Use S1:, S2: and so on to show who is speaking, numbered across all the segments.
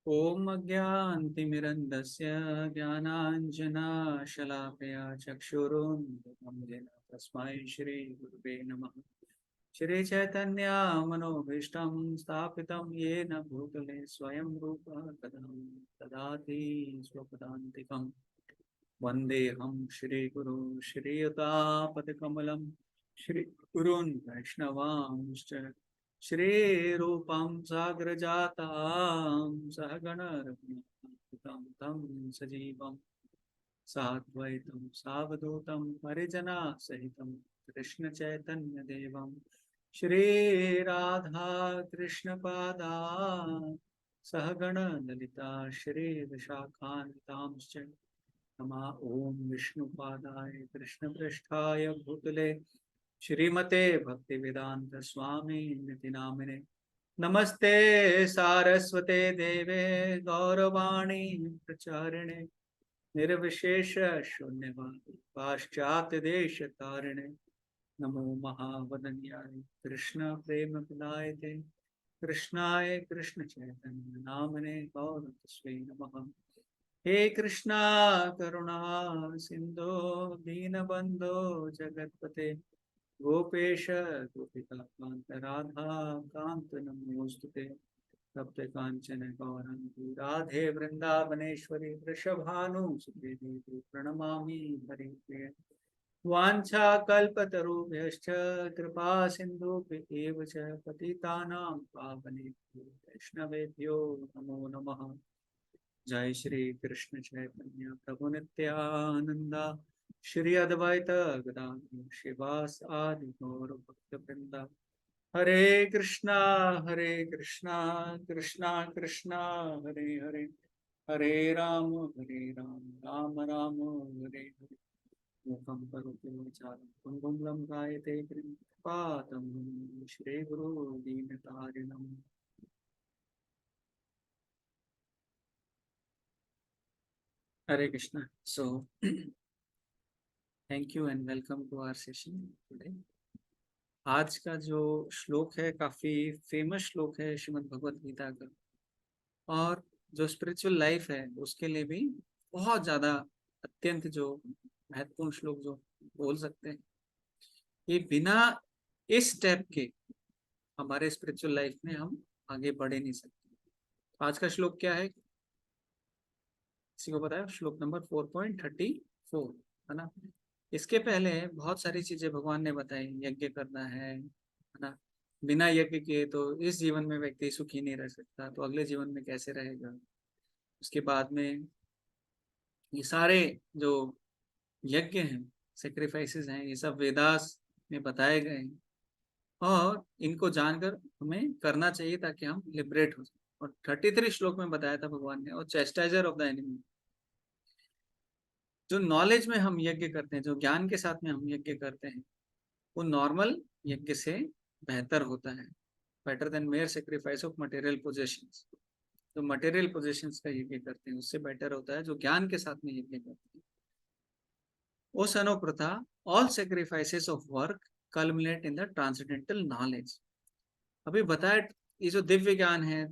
S1: ॐ अज्ञानतिमिरन्धस्य ज्ञानाञ्जनशलाकया चक्षुरुन्मिलितं येन तस्मै श्रीगुरुवे नमः। श्रीचैतन्यमनोभीष्टं स्थापितं येन भूतले स्वयं रूपः कदा ददाति स्वपदान्तिकम्। वन्देऽहं श्रीगुरुं श्रीयुतापदकमलं श्रीगुरून् वैष्णवांश्च श्रीरूपं साग्रजातां सहगण रघुनाथान्वितं तं सजीवं साद्वैतं सावधूतं परिजनसहितं कृष्णचैतन्यदेवं श्रीराधा कृष्णपादान् सहगण ललिता श्रीविशाखान्वितांश्च नमा ओम विष्णुपादाय कृष्णपृष्ठाय भूतले श्रीमते भक्तिवेदांत स्वामी निति नामिने नमस्ते सारस्वते देवे गौरवाणी प्रचारिणे निर्विशेष शून्यवादी पाश्चात्य देश तारिणे नमो महावदन्याय कृष्ण प्रेम पिलायते कृष्णाय कृष्ण चैतन्य नामने गौरतस्मै नमः। हे कृष्णा करुणा सिंधु दीनबंधो जगतपते गोपेश गोपिका कांत राधा कांत नमोस्तुते तप्त कांचन गौरंगी राधे वृंदावनेश्वरी वृषभानुसुते देवी प्रणमामि हरिप्रिय वाञ्छाकल्पतरुभ्यश्च कृपा सिन्धुभ्य च पतितानां पावनेभ्यो वैष्णवेभ्यो नमो नमः। जय श्री कृष्ण चैतन्य प्रभु नित्यानंदा श्री अद्वैत गदाधर शिवास आदि गौर भक्त वृंदा हरे कृष्णा कृष्णा कृष्णा हरे हरे हरे राम राम राम हरे हरे मूकं करोति वाचालं पङ्गुं लङ्घयते कृपातं श्री गुरु दीनतारिणम्। Hare Krishna. So thank you and welcome to our session today. आज का जो श्लोक है काफी फेमस श्लोक है श्रीमद् भगवत गीता का, और जो स्पिरिचुअल लाइफ है उसके लिए भी बहुत ज्यादा अत्यंत जो महत्वपूर्ण श्लोक जो बोल सकते हैं। ये बिना इस स्टेप के हमारे स्पिरिचुअल लाइफ में हम आगे बढ़ ही नहीं सकते। आज का श्लोक क्या है, किसी को पता है? श्लोक नंबर 4.34 है ना। इसके पहले बहुत सारी चीजें भगवान ने बताई, यज्ञ करना है ना। बिना यज्ञ के तो इस जीवन में व्यक्ति सुखी नहीं रह सकता, तो अगले जीवन में कैसे रहेगा। उसके बाद में ये सारे जो यज्ञ हैं, सेक्रीफाइसेस हैं, ये सब वेदास में बताए गए हैं, और इनको जानकर हमें करना चाहिए ताकि हम लिबरेट हो जाए। और 33 श्लोक में बताया था भगवान ने, और चेस्टाइजर ऑफ द एनिमी, जो नॉलेज में हम यज्ञ करते हैं, जो ज्ञान के साथ में हम यज्ञ करते हैं, वो नॉर्मल यज्ञ से बेहतर होता है। Better than mayor sacrifice of material possessions. जो मटेरियल पोजेशंस का यज्ञ करते हैं उससे बेटर होता है जो ज्ञान के साथ में यज्ञ करते हैं। ओ सन ऑफ प्रथा, all sacrifices of work culminate in the transcendental knowledge. अभी बताया, ये जो दिव्य ज्ञान है,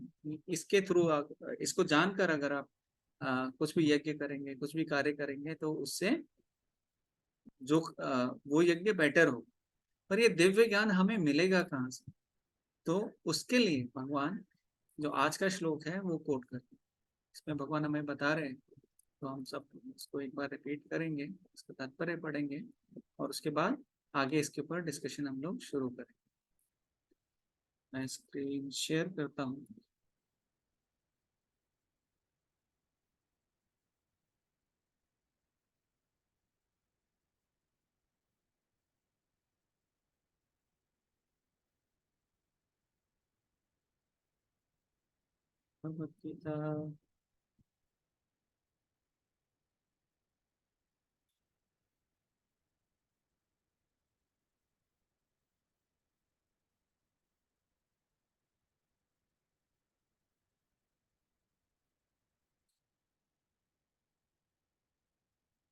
S1: इसके थ्रू इसको जानकर अगर आप कुछ भी यज्ञ करेंगे, कुछ भी कार्य करेंगे, तो उससे जो वो यज्ञ बेटर हो। पर ये दिव्य ज्ञान हमें मिलेगा कहाँ से? तो उसके लिए भगवान जो आज का श्लोक है वो कोट करते हैं। इसमें भगवान हमें बता रहे हैं, तो हम सब इसको एक बार रिपीट करेंगे, इसका तात्पर्य पढ़ेंगे, और उसके बाद आगे इसके ऊपर डिस्कशन हम लोग शुरू करेंगे। मैं स्क्रीन शेयर करता हूँ। Bhagavad Gita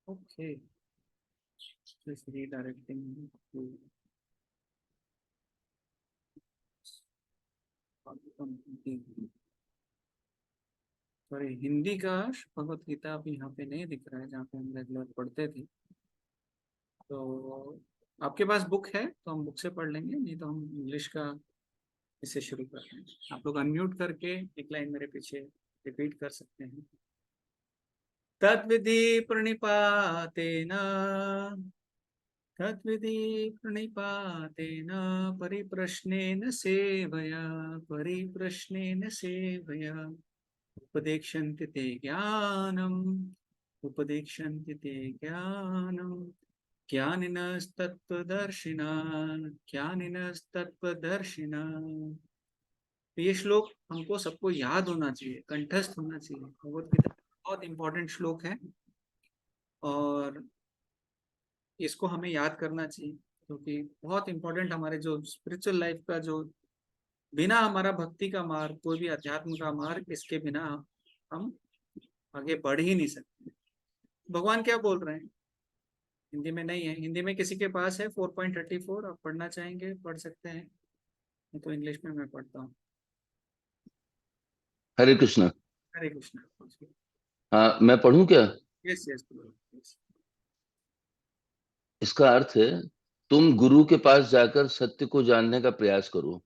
S1: okay, just redirecting to और हिंदी का भगवत गीता अभी यहाँ पे नहीं दिख रहा है जहाँ पे हम रेगुलर पढ़ते थे। तो आपके पास बुक है तो हम बुक से पढ़ लेंगे, नहीं तो हम इंग्लिश का इससे शुरू करते हैं। आप लोग अनम्यूट करके एक लाइन मेरे पीछे रिपीट कर सकते हैं। तद्विधि प्रणिपातेन, तद्विधि प्रणिपातेन परिप्रश्नेन सेवया, परिप्रश्नेन सेवया उपदेक्षन्ति ते ज्ञानम्, उपदेक्षन्ति ते ज्ञानम् ज्ञानिनस्तत्त्वदर्शिनाः, ज्ञानिनस्तत्त्वदर्शिनाः। तो ये श्लोक हमको सबको याद होना चाहिए, कंठस्थ होना चाहिए। भगवत गीता बहुत इंपॉर्टेंट श्लोक है और इसको हमें याद करना चाहिए, क्योंकि बहुत इंपॉर्टेंट हमारे जो स्पिरिचुअल लाइफ का, जो बिना हमारा भक्ति का मार्ग, कोई भी अध्यात्म का मार्ग, इसके बिना हम आगे बढ़ ही नहीं सकते। भगवान क्या बोल रहे हैं? हिंदी में नहीं है, हिंदी में किसी के पास है 4.34? आप पढ़ना चाहेंगे पढ़ सकते हैं, नहीं तो इंग्लिश में मैं पढ़ता हूँ।
S2: हरे कृष्णा।
S1: हरे कृष्णा।
S2: हाँ, मैं पढ़ूं क्या?
S1: Yes yes.
S2: इसका अर्थ है, तुम गुरु के पास जाकर सत्य को जानने का प्रयास करो,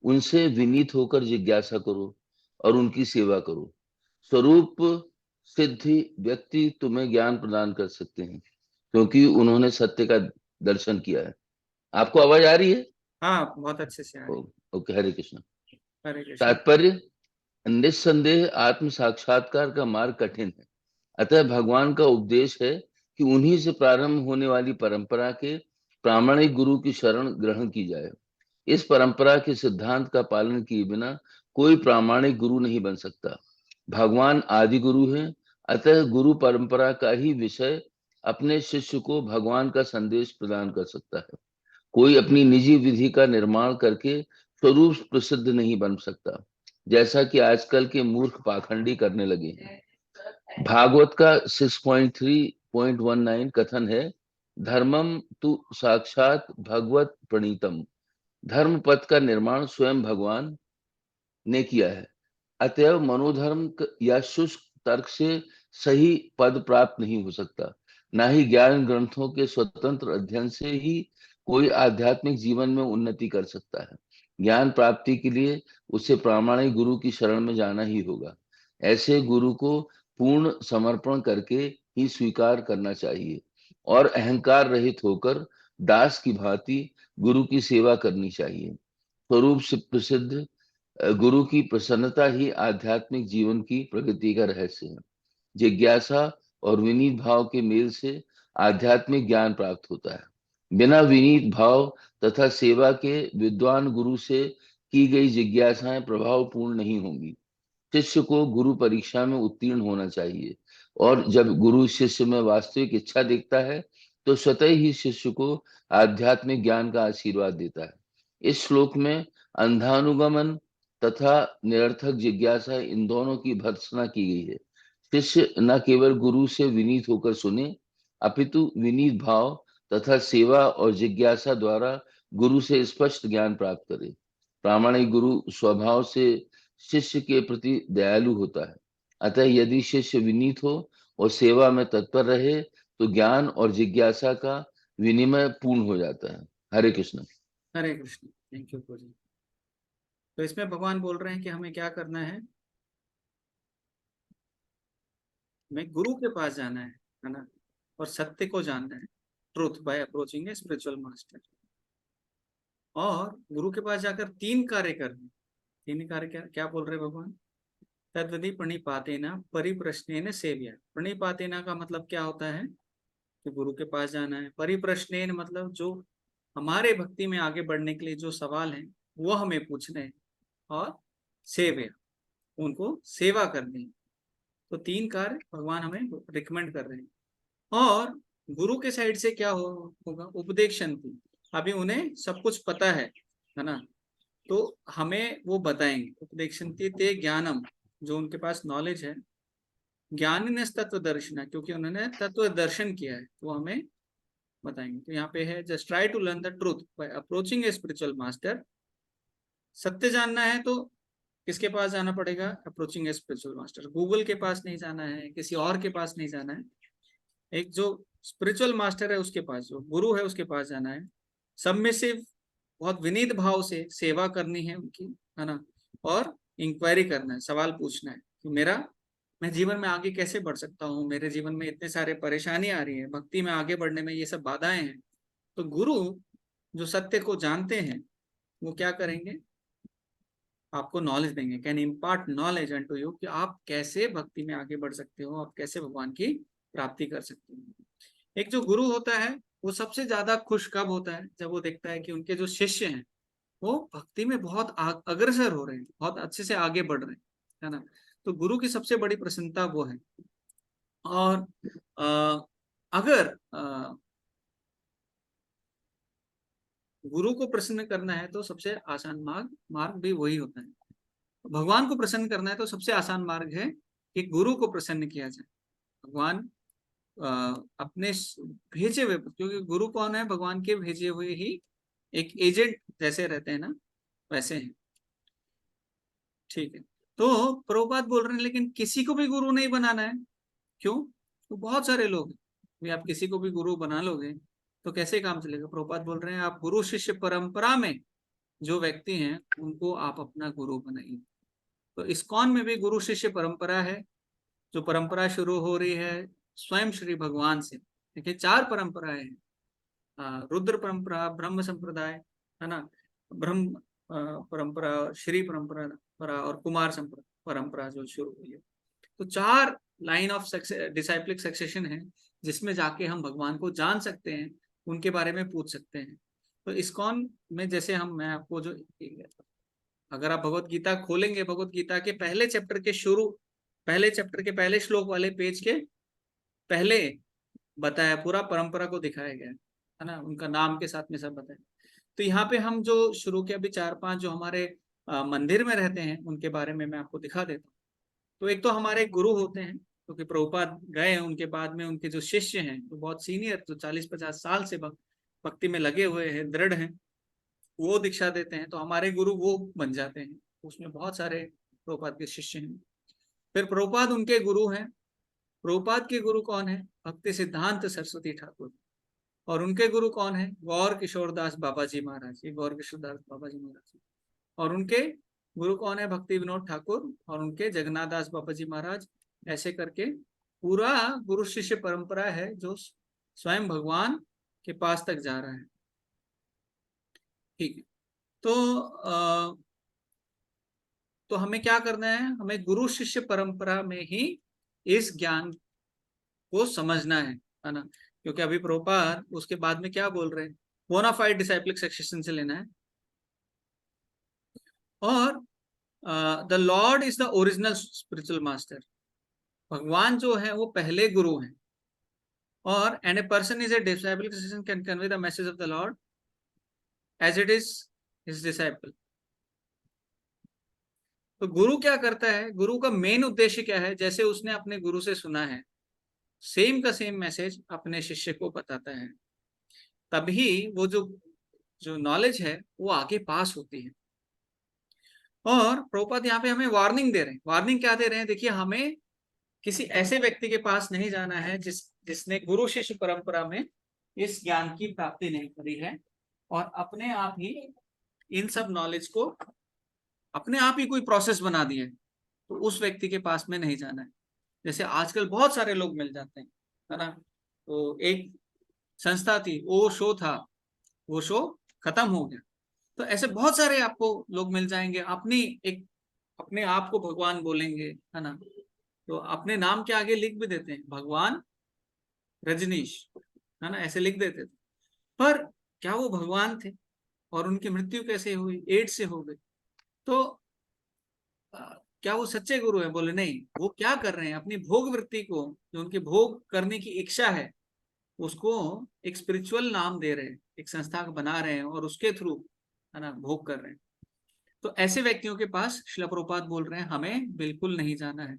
S2: उनसे विनीत होकर जिज्ञासा करो और उनकी सेवा करो। स्वरूप सिद्धि व्यक्ति तुम्हें ज्ञान प्रदान कर सकते हैं, क्योंकि उन्होंने सत्य का दर्शन किया है। आपको आवाज आ रही है?
S1: हाँ, बहुत अच्छे से आ रही।
S2: ओके, हरे कृष्णा।
S1: हरे कृष्णा।
S2: तात्पर्य, निस्संदेह आत्म साक्षात्कार का मार्ग कठिन है। अतः भगवान का उपदेश है कि उन्हीं से प्रारंभ होने वाली परंपरा के प्रामाणिक गुरु की शरण ग्रहण की जाए। इस परंपरा के सिद्धांत का पालन किए बिना कोई प्रामाणिक गुरु नहीं बन सकता। भगवान आदि गुरु हैं, अतः गुरु परंपरा का ही विषय अपने शिष्य को भगवान का संदेश प्रदान कर सकता है। कोई अपनी निजी विधि का निर्माण करके स्वरूप प्रसिद्ध नहीं बन सकता, जैसा कि आजकल के मूर्ख पाखंडी करने लगे हैं। भागवत का 6.3.19 कथन है, धर्मम तु साक्षात भगवत प्रणीतम। धर्म पथ का निर्माण स्वयं भगवान ने किया है। अतएव मनोधर्म या शुष्क तर्क से सही पद प्राप्त नहीं हो सकता। ना ही ज्ञान ग्रंथों के स्वतंत्र अध्ययन से ही कोई आध्यात्मिक जीवन में उन्नति कर सकता है। ज्ञान प्राप्ति के लिए उसे प्रामाणिक गुरु की शरण में जाना ही होगा। ऐसे गुरु को पूर्ण समर्पण करके ही स्वीकार करना चाहिए और अहंकार रहित होकर दास की भांति गुरु की सेवा करनी चाहिए। स्वरूप से प्रसिद्ध गुरु की प्रसन्नता ही आध्यात्मिक जीवन की प्रगति का रहस्य है। जिज्ञासा और विनीत भाव के मेल से आध्यात्मिक ज्ञान प्राप्त होता है। बिना विनीत भाव तथा सेवा के विद्वान गुरु से की गई जिज्ञासाएं प्रभावपूर्ण नहीं होंगी। शिष्य को गुरु परीक्षा में उत्तीर्ण होना चाहिए, और जब गुरु शिष्य में वास्तविक इच्छा देखता है तो स्वतः ही शिष्य को आध्यात्मिक ज्ञान का आशीर्वाद देता है। इस श्लोक में अंधानुगमन तथा निरर्थक जिज्ञासा, इन दोनों की भर्त्सना की गई है। शिष्य न केवल गुरु से विनीत होकर सुने, अपितु विनीत भाव तथा सेवा और जिज्ञासा द्वारा गुरु से स्पष्ट ज्ञान प्राप्त करे। प्रामाणिक गुरु स्वभाव से शिष्य के प्रति दयालु होता है। अतः यदि शिष्य विनीत हो और सेवा में तत्पर रहे तो ज्ञान और जिज्ञासा का विनिमय पूर्ण हो जाता है। हरे कृष्ण।
S1: हरे कृष्ण। थैंक यू जी। तो इसमें भगवान बोल रहे हैं कि हमें क्या करना है? हमें गुरु के पास जाना है ना, और सत्य को जानना है, truth by approaching a spiritual master. और गुरु के पास जाकर तीन कार्य करने। तीन कार्य क्या क्या बोल रहे भगवान? तद्विधि प्रणिपातेना परिप्रश्नेन सेव्या। प्रणिपातेना का मतलब क्या होता है? कि गुरु के पास जाना है। परिप्रश्नेन मतलब जो हमारे भक्ति में आगे बढ़ने के लिए जो सवाल हैं वो हमें पूछने हैं, और सेव्या, उनको सेवा करनी है। तो तीन कार्य भगवान हमें रिकमेंड कर रहे हैं। और गुरु के साइड से क्या होगा? उपदेक्षन्ति। अभी उन्हें सब कुछ पता है ना, तो हमें वो बताएंगे। उपदेक्षन्ति ते ज्ञानम, जो उनके पास नॉलेज है। ज्ञानी ने तत्व दर्शन, क्योंकि उन्होंने तत्व दर्शन किया है, तो हमें बताएंगे। तो यहाँ पे है, just try to learn the truth by approaching a spiritual master. सत्य जानना है तो किसके पास जाना पड़ेगा? Approaching a spiritual master. Google के पास नहीं जाना है, किसी और के पास नहीं जाना है, एक जो स्पिरिचुअल मास्टर है उसके पास, जो गुरु है उसके पास जाना है। सबमिसिव, बहुत विनीत भाव से सेवा करनी है उनकी, है ना, और इंक्वायरी करना है, सवाल पूछना है कि मैं जीवन में आगे कैसे बढ़ सकता हूँ, मेरे जीवन में इतने सारे परेशानी आ रही है, भक्ति में आगे बढ़ने में ये सब बाधाएं हैं। तो गुरु जो सत्य को जानते हैं वो क्या करेंगे? आपको नॉलेज देंगे, can impart knowledge unto you, कि आप कैसे भक्ति में आगे बढ़ सकते हो, आप कैसे भगवान की प्राप्ति कर सकते हो। एक जो गुरु होता है वो सबसे ज्यादा खुश कब होता है? जब वो देखता है कि उनके जो शिष्य हैं वो भक्ति में बहुत अग्रसर हो रहे हैं, बहुत अच्छे से आगे बढ़ रहे हैं, है ना। तो गुरु की सबसे बड़ी प्रसन्नता वो है। और अगर गुरु को प्रसन्न करना है तो सबसे आसान मार्ग भी वही होता है। भगवान को प्रसन्न करना है तो सबसे आसान मार्ग है कि गुरु को प्रसन्न किया जाए। भगवान अपने भेजे हुए, क्योंकि गुरु कौन है? भगवान के भेजे हुए ही एक एजेंट जैसे रहते हैं ना, वैसे हैं। ठीक है। तो प्रभुपाद बोल रहे हैं लेकिन किसी को भी गुरु नहीं बनाना है। क्यों? तो बहुत सारे लोग हैं, आप किसी को भी गुरु बना लोगे तो कैसे काम चलेगा? प्रभुपाद बोल रहे हैं आप गुरु शिष्य परंपरा में जो व्यक्ति हैं उनको आप अपना गुरु बनाइए। तो इस्कॉन में भी गुरु शिष्य परंपरा है, जो परंपरा शुरू हो रही है स्वयं श्री भगवान से। देखिए 4 परंपराएं हैं, रुद्र परंपरा, ब्रह्म संप्रदाय, है ना, ब्रह्म परंपरा, श्री परंपरा और कुमार परंपरा जो शुरू हुई है। तो 4 लाइन ऑफ डिसाइप्लिक सक्सेशन है जिसमें जाके हम भगवान को जान सकते हैं, उनके बारे में पूछ सकते हैं। तो इस्कॉन में जैसे मैं आपको जो, अगर आप भगवत गीता खोलेंगे, भगवत गीता के पहले चैप्टर के पहले श्लोक वाले पेज के पहले बताया, पूरा परंपरा को दिखाया गया है ना, उनका नाम के साथ में सब बताया। तो यहाँ पे हम जो शुरू के अभी 4-5 जो हमारे मंदिर में रहते हैं उनके बारे में मैं आपको दिखा देता हूँ। तो एक तो हमारे गुरु होते हैं, क्योंकि प्रभुपाद गए, उनके बाद में उनके जो शिष्य हैं तो बहुत सीनियर, जो 40-50 साल से भक्ति में लगे हुए हैं, दृढ़ हैं, वो दीक्षा देते हैं, तो हमारे गुरु वो बन जाते हैं। उसमें बहुत सारे प्रभुपाद के शिष्य हैं। फिर प्रभुपाद उनके गुरु हैं। प्रभुपाद के गुरु कौन है? भक्ति सिद्धांत सरस्वती ठाकुर। और उनके गुरु कौन है? गौर किशोर दास बाबा जी महाराज। ये गौर किशोर दास बाबा जी महाराज। और उनके गुरु कौन है? भक्ति विनोद ठाकुर और उनके जगन्नाथ दास बाबा जी महाराज। ऐसे करके पूरा गुरु शिष्य परंपरा है जो स्वयं भगवान के पास तक जा रहा है। ठीक है। तो हमें क्या करना है? हमें गुरु शिष्य परंपरा में ही इस ज्ञान को समझना है ना। क्योंकि अभी प्रभुपाद उसके बाद में क्या बोल रहे हैं? बोनाफाइड डिसाइप्लिक सक्सेशन से लेना है। और the lord is the original spiritual master. भगवान जो है वो पहले गुरु हैं। और and a person is a disciple can convey the message of the lord as it is his disciple. तो गुरु क्या करता है? गुरु का मेन उद्देश्य क्या है? जैसे उसने अपने गुरु से सुना है, सेम का सेम मैसेज अपने शिष्य को बताता है, तभी वो जो नॉलेज है वो आगे पास होती है। और प्रभुपाद यहाँ पे हमें वार्निंग दे रहे हैं। वार्निंग क्या दे रहे हैं? देखिए, हमें किसी ऐसे व्यक्ति के पास नहीं जाना है जिसने गुरु शिष्य परंपरा में इस ज्ञान की प्राप्ति नहीं करी है और अपने आप ही इन सब नॉलेज को अपने आप ही कोई प्रोसेस बना दिए, तो उस व्यक्ति के पास में नहीं जाना है। जैसे आजकल बहुत सारे लोग मिल जाते हैं, है ना। तो एक संस्था थी, वो शो था, वो शो खत्म हो गया। तो ऐसे बहुत सारे आपको लोग मिल जाएंगे, अपने आप को भगवान बोलेंगे, है ना। तो अपने नाम के आगे लिख भी देते हैं भगवान रजनीश, है ना, ऐसे लिख देते थे। पर क्या वो भगवान थे? और उनकी मृत्यु कैसे हुई? एड्स से हो गई। तो क्या वो सच्चे गुरु हैं? बोले नहीं। वो क्या कर रहे हैं? अपनी भोग वृत्ति को, जो उनकी भोग करने की इच्छा है, उसको एक स्पिरिचुअल नाम दे रहे हैं, एक संस्था बना रहे हैं और उसके थ्रू, है ना, भोग कर रहे हैं। तो ऐसे व्यक्तियों के पास श्रील प्रभुपाद बोल रहे हैं हमें बिल्कुल नहीं जाना है।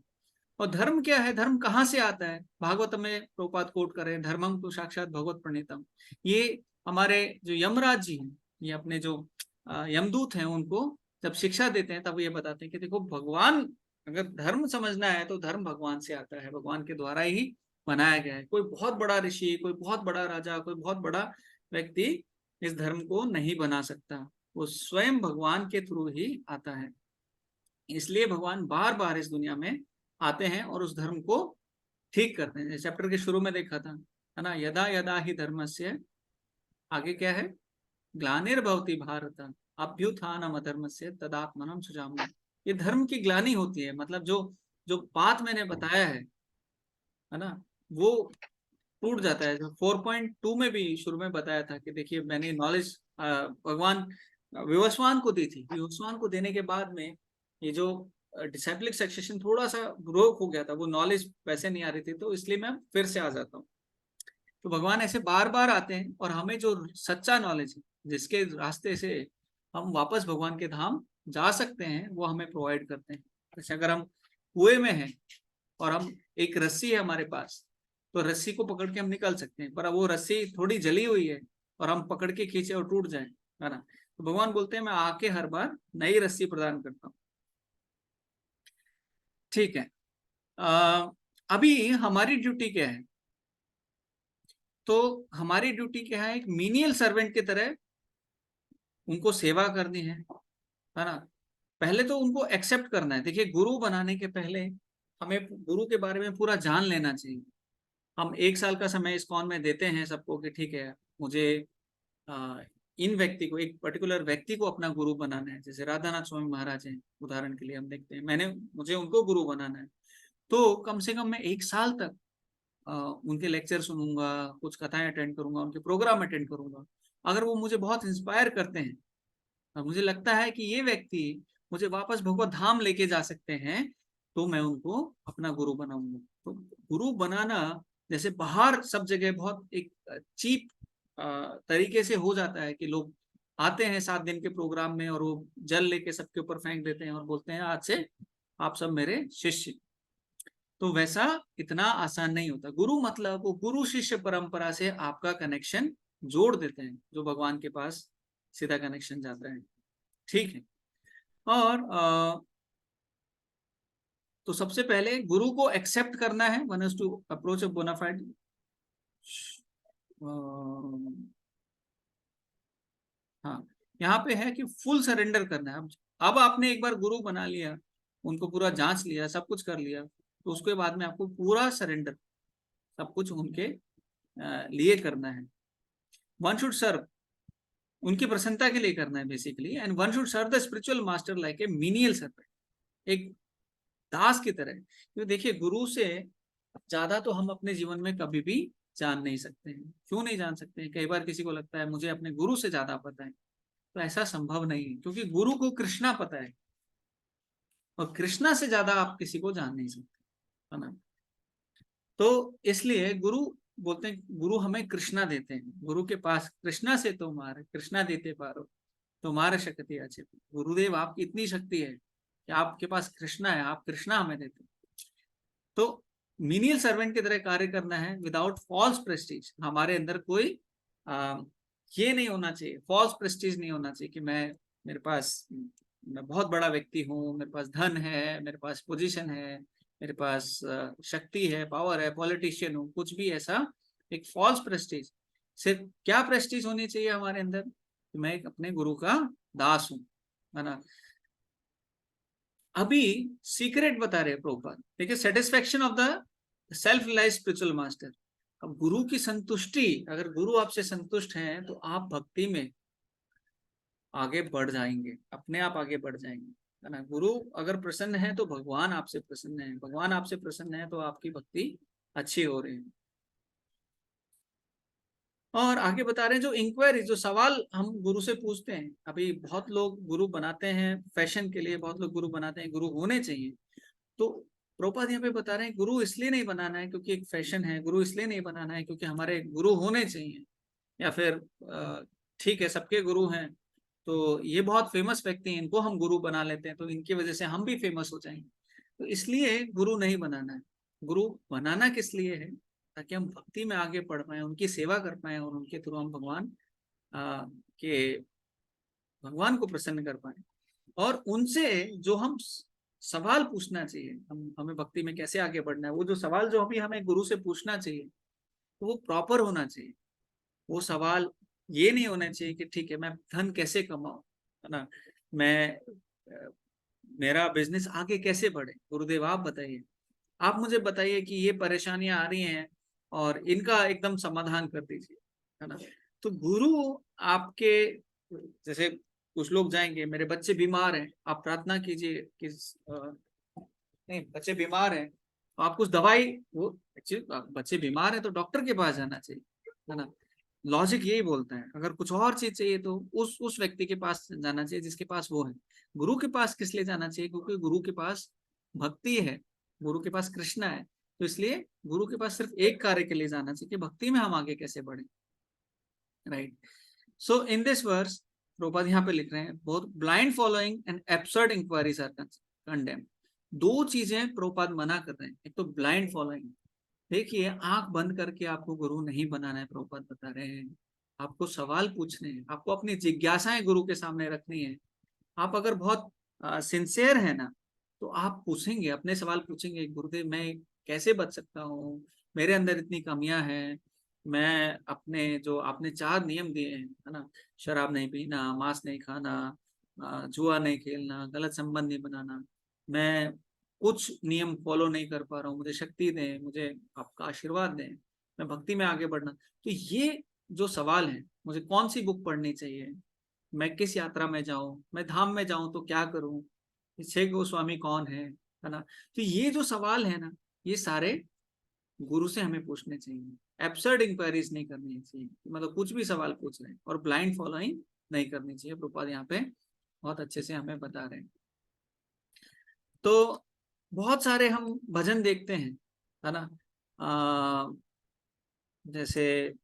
S1: और धर्म क्या है? धर्म कहाँ से आता है? भागवत में प्रभुपाद कोट कर रहे हैं, धर्मम तो साक्षात भगवत प्रणीतम। ये हमारे जो यमराज जी हैं, ये अपने जो यमदूत हैं उनको जब शिक्षा देते हैं तब ये बताते हैं कि देखो भगवान, अगर धर्म समझना है तो धर्म भगवान से आता है, भगवान के द्वारा ही बनाया गया है। कोई बहुत बड़ा ऋषि, कोई बहुत बड़ा राजा, कोई बहुत बड़ा व्यक्ति इस धर्म को नहीं बना सकता, वो स्वयं भगवान के थ्रू ही आता है। इसलिए भगवान बार बार इस दुनिया में आते हैं और उस धर्म को ठीक करते हैं। चैप्टर के शुरू में देखा था, है ना, यदा यदा ही धर्मस्य, आगे क्या है, ग्लानिर्भवति भारत अभ्युत्थानम अधर्मस्य तदात्मनम सुजाम्यहम्। ये धर्म की ग्लानि होती है, मतलब जो जो बात मैंने बताया है ना, वो टूट जाता है। जो 4.2 में भी शुरू में बताया था कि देखिए मैंने नॉलेज भगवान विवस्वान को दी थी, विवस्वान को देने के बाद में ये जो डिसाइप्लिक सक्सेशन थोड़ा सा ब्रोक हो गया था, वो नॉलेज वैसे नहीं आ रही थी, तो इसलिए मैं फिर से आ जाता हूँ। तो भगवान ऐसे बार बार आते हैं और हमें जो सच्चा नॉलेज है, जिसके रास्ते से हम वापस भगवान के धाम जा सकते हैं, वो हमें प्रोवाइड करते हैं। जैसे अगर हम कुएं में हैं और हम, एक रस्सी है हमारे पास, तो रस्सी को पकड़ के हम निकल सकते हैं, पर अब वो रस्सी थोड़ी जली हुई है और हम पकड़ के खींचे और टूट जाए, है ना, तो भगवान बोलते हैं मैं आके हर बार नई रस्सी प्रदान करता हूँ। ठीक है, अभी हमारी ड्यूटी क्या है? तो हमारी ड्यूटी क्या है, एक मीनियल सर्वेंट की तरह उनको सेवा करनी है ना। पहले तो उनको एक्सेप्ट करना है। देखिए गुरु बनाने के पहले हमें गुरु के बारे में पूरा जान लेना चाहिए। हम 1 साल का समय इस्कॉन में देते हैं सबको कि ठीक है, मुझे इन व्यक्ति को, एक पर्टिकुलर व्यक्ति को अपना गुरु बनाना है। जैसे राधानाथ स्वामी महाराज हैं, उदाहरण के लिए हम देखते हैं, मुझे उनको गुरु बनाना है, तो कम से कम मैं 1 साल तक उनके लेक्चर सुनूंगा, कुछ कथाएं अटेंड करूंगा, उनके प्रोग्राम अटेंड करूंगा। अगर वो मुझे बहुत इंस्पायर करते हैं और मुझे लगता है कि ये व्यक्ति मुझे वापस भगवत धाम लेके जा सकते हैं, तो मैं उनको अपना गुरु बनाऊंगा। तो गुरु बनाना जैसे बाहर सब जगह बहुत एक चीप तरीके से हो जाता है कि लोग आते हैं 7 दिन के प्रोग्राम में और वो जल लेके सबके ऊपर फेंक देते हैं और बोलते हैं आज से आप सब मेरे शिष्य। तो वैसा इतना आसान नहीं होता। गुरु मतलब वो गुरु शिष्य परंपरा से आपका कनेक्शन जोड़ देते हैं, जो भगवान के पास सीधा कनेक्शन जाता है। ठीक है, और तो सबसे पहले गुरु को एक्सेप्ट करना है, one is to approach a bonafide. हाँ, यहाँ पे है कि फुल सरेंडर करना है। अब आपने एक बार गुरु बना लिया, उनको पूरा जांच लिया, सब कुछ कर लिया, तो उसके बाद में आपको पूरा सरेंडर सब कुछ उनके लिए करना है। वन शुड सर्व, उनकी प्रसन्नता के लिए करना है basically, and one should serve the spiritual master like a menial servant, एक दास की तरह। क्योंकि देखिए गुरु से ज्यादा तो हम अपने जीवन में कभी भी जान नहीं सकते हैं। क्यों नहीं जान सकते हैं? कई बार किसी को लगता है मुझे अपने गुरु से ज्यादा पता है, तो ऐसा संभव नहीं है, क्योंकि गुरु को कृष्णा पता है और कृष्णा से ज्यादा आप किसी को जान नहीं सकते, है ना। तो इसलिए गुरु बोलते हैं, गुरु हमें कृष्णा देते हैं। गुरु के पास कृष्णा से तुम्हारे कृष्णा देते पारो तुम्हारे शक्ति अच्छे। गुरुदेव आपकी इतनी शक्ति है कि आपके पास कृष्णा है, आप कृष्णा हमें देते हैं। तो मीनियल सर्वेंट की तरह कार्य करना है विदाउट फॉल्स प्रेस्टीज। हमारे अंदर कोई ये नहीं होना चाहिए, फॉल्स प्रेस्टीज नहीं होना चाहिए कि मैं बहुत बड़ा व्यक्ति हूँ, मेरे पास धन है, मेरे पास पोजीशन है, मेरे पास शक्ति है, पावर है, पॉलिटिशियन हूँ, कुछ भी ऐसा एक फॉल्स प्रेस्टीज। सिर्फ क्या प्रेस्टीज होनी चाहिए हमारे अंदर कि मैं एक अपने गुरु का दास हूँ, है ना। अभी सीक्रेट बता रहे हैं प्रभुपाद, देखिए satisfaction of the self realized spiritual master. अब गुरु की संतुष्टि, अगर गुरु आपसे संतुष्ट हैं तो आप भक्ति में आगे बढ़ जाएंगे, अपने आप आगे बढ़ जाएंगे, है ना। गुरु अगर प्रसन्न है तो भगवान आपसे प्रसन्न है, भगवान आपसे प्रसन्न है तो आपकी भक्ति अच्छी हो रही है। और आगे बता रहे हैं जो इंक्वायरी, जो सवाल हम गुरु से पूछते हैं। अभी बहुत लोग गुरु बनाते हैं फैशन के लिए, बहुत लोग गुरु बनाते हैं गुरु होने चाहिए। तो प्रभुपाद यहाँ पे बता रहे हैं गुरु इसलिए नहीं बनाना है क्योंकि एक फैशन है, गुरु इसलिए नहीं बनाना है क्योंकि हमारे गुरु होने चाहिए, या फिर ठीक है सबके गुरु हैं तो ये बहुत फेमस व्यक्ति हैं, इनको हम गुरु बना लेते हैं तो इनकी वजह से हम भी फेमस हो जाएंगे, तो इसलिए गुरु नहीं बनाना है। गुरु बनाना किस लिए है? ताकि हम भक्ति में आगे बढ़ पाए, उनकी सेवा कर पाए और उनके थ्रू हम के भगवान को प्रसन्न कर पाए। और उनसे जो हम सवाल पूछना चाहिए, हमें भक्ति में कैसे आगे बढ़ना है, वो जो सवाल जो अभी हमें गुरु से पूछना चाहिए तो वो प्रॉपर होना चाहिए। वो सवाल ये नहीं होना चाहिए कि ठीक है मैं धन कैसे कमाऊं, है ना, मैं मेरा बिजनेस आगे कैसे बढ़े, गुरुदेव आप बताइए, आप मुझे बताइए कि ये परेशानियां आ रही हैं और इनका एकदम समाधान कर दीजिए, है ना। तो गुरु आपके, जैसे कुछ लोग जाएंगे मेरे बच्चे बीमार हैं, आप प्रार्थना कीजिए कि नहीं बच्चे बीमार हैं तो आप कुछ दवाई, वो एक्चुअली बच्चे बीमार हैं तो डॉक्टर के पास जाना चाहिए, है ना। लॉजिक यही बोलता है। अगर कुछ और चीज चाहिए तो उस व्यक्ति के पास जाना चाहिए जिसके पास वो है। गुरु के पास किस लिए जाना चाहिए? क्योंकि गुरु के पास भक्ति है, गुरु के पास कृष्णा है, तो इसलिए गुरु के पास सिर्फ एक कार्य के लिए जाना चाहिए कि भक्ति में हम आगे कैसे बढ़े, right. So in this verse Prabhupada यहाँ पे लिख रहे हैं, both blind following and absurd inquiries are condemned. दो चीजें प्रभुपाद मना कर रहे हैं। एक तो ब्लाइंड फॉलोइंग, देखिए आंख बंद करके आपको गुरु नहीं बनाना है, प्रभुपाद बता रहे हैं। आपको सवाल पूछने हैं, आपको अपनी जिज्ञासाएं गुरु के सामने रखनी है। आप अगर बहुत सिंसियर है ना तो आप पूछेंगे, अपने सवाल पूछेंगे, गुरुदेव मैं कैसे बच सकता हूँ, मेरे अंदर इतनी कमियां हैं, मैं अपने जो आपने 4 नियम दिए हैं, है ना, शराब नहीं पीना, मांस नहीं खाना, जुआ नहीं खेलना, गलत संबंध नहीं बनाना, मैं कुछ नियम फॉलो नहीं कर पा रहा हूँ, मुझे शक्ति दें, मुझे आपका आशीर्वाद दें, मैं भक्ति में आगे बढ़ना। तो ये जो सवाल है, मुझे कौन सी बुक पढ़नी चाहिए, मैं किस यात्रा में जाऊं, मैं धाम में जाऊं तो क्या करूं, छह गोस्वामी कौन है ना। तो ये जो सवाल है ना, ये सारे गुरु से हमें पूछने चाहिए। एब्सर्ड इंक्वायरीज नहीं करनी चाहिए, मतलब कुछ भी सवाल पूछ रहे हैं, और ब्लाइंड फॉलोइंग नहीं करनी चाहिए। प्रभुपाद यहाँ पे बहुत अच्छे से हमें बता रहे हैं। तो बहुत सारे हम भजन देखते हैं, है ना, जैसे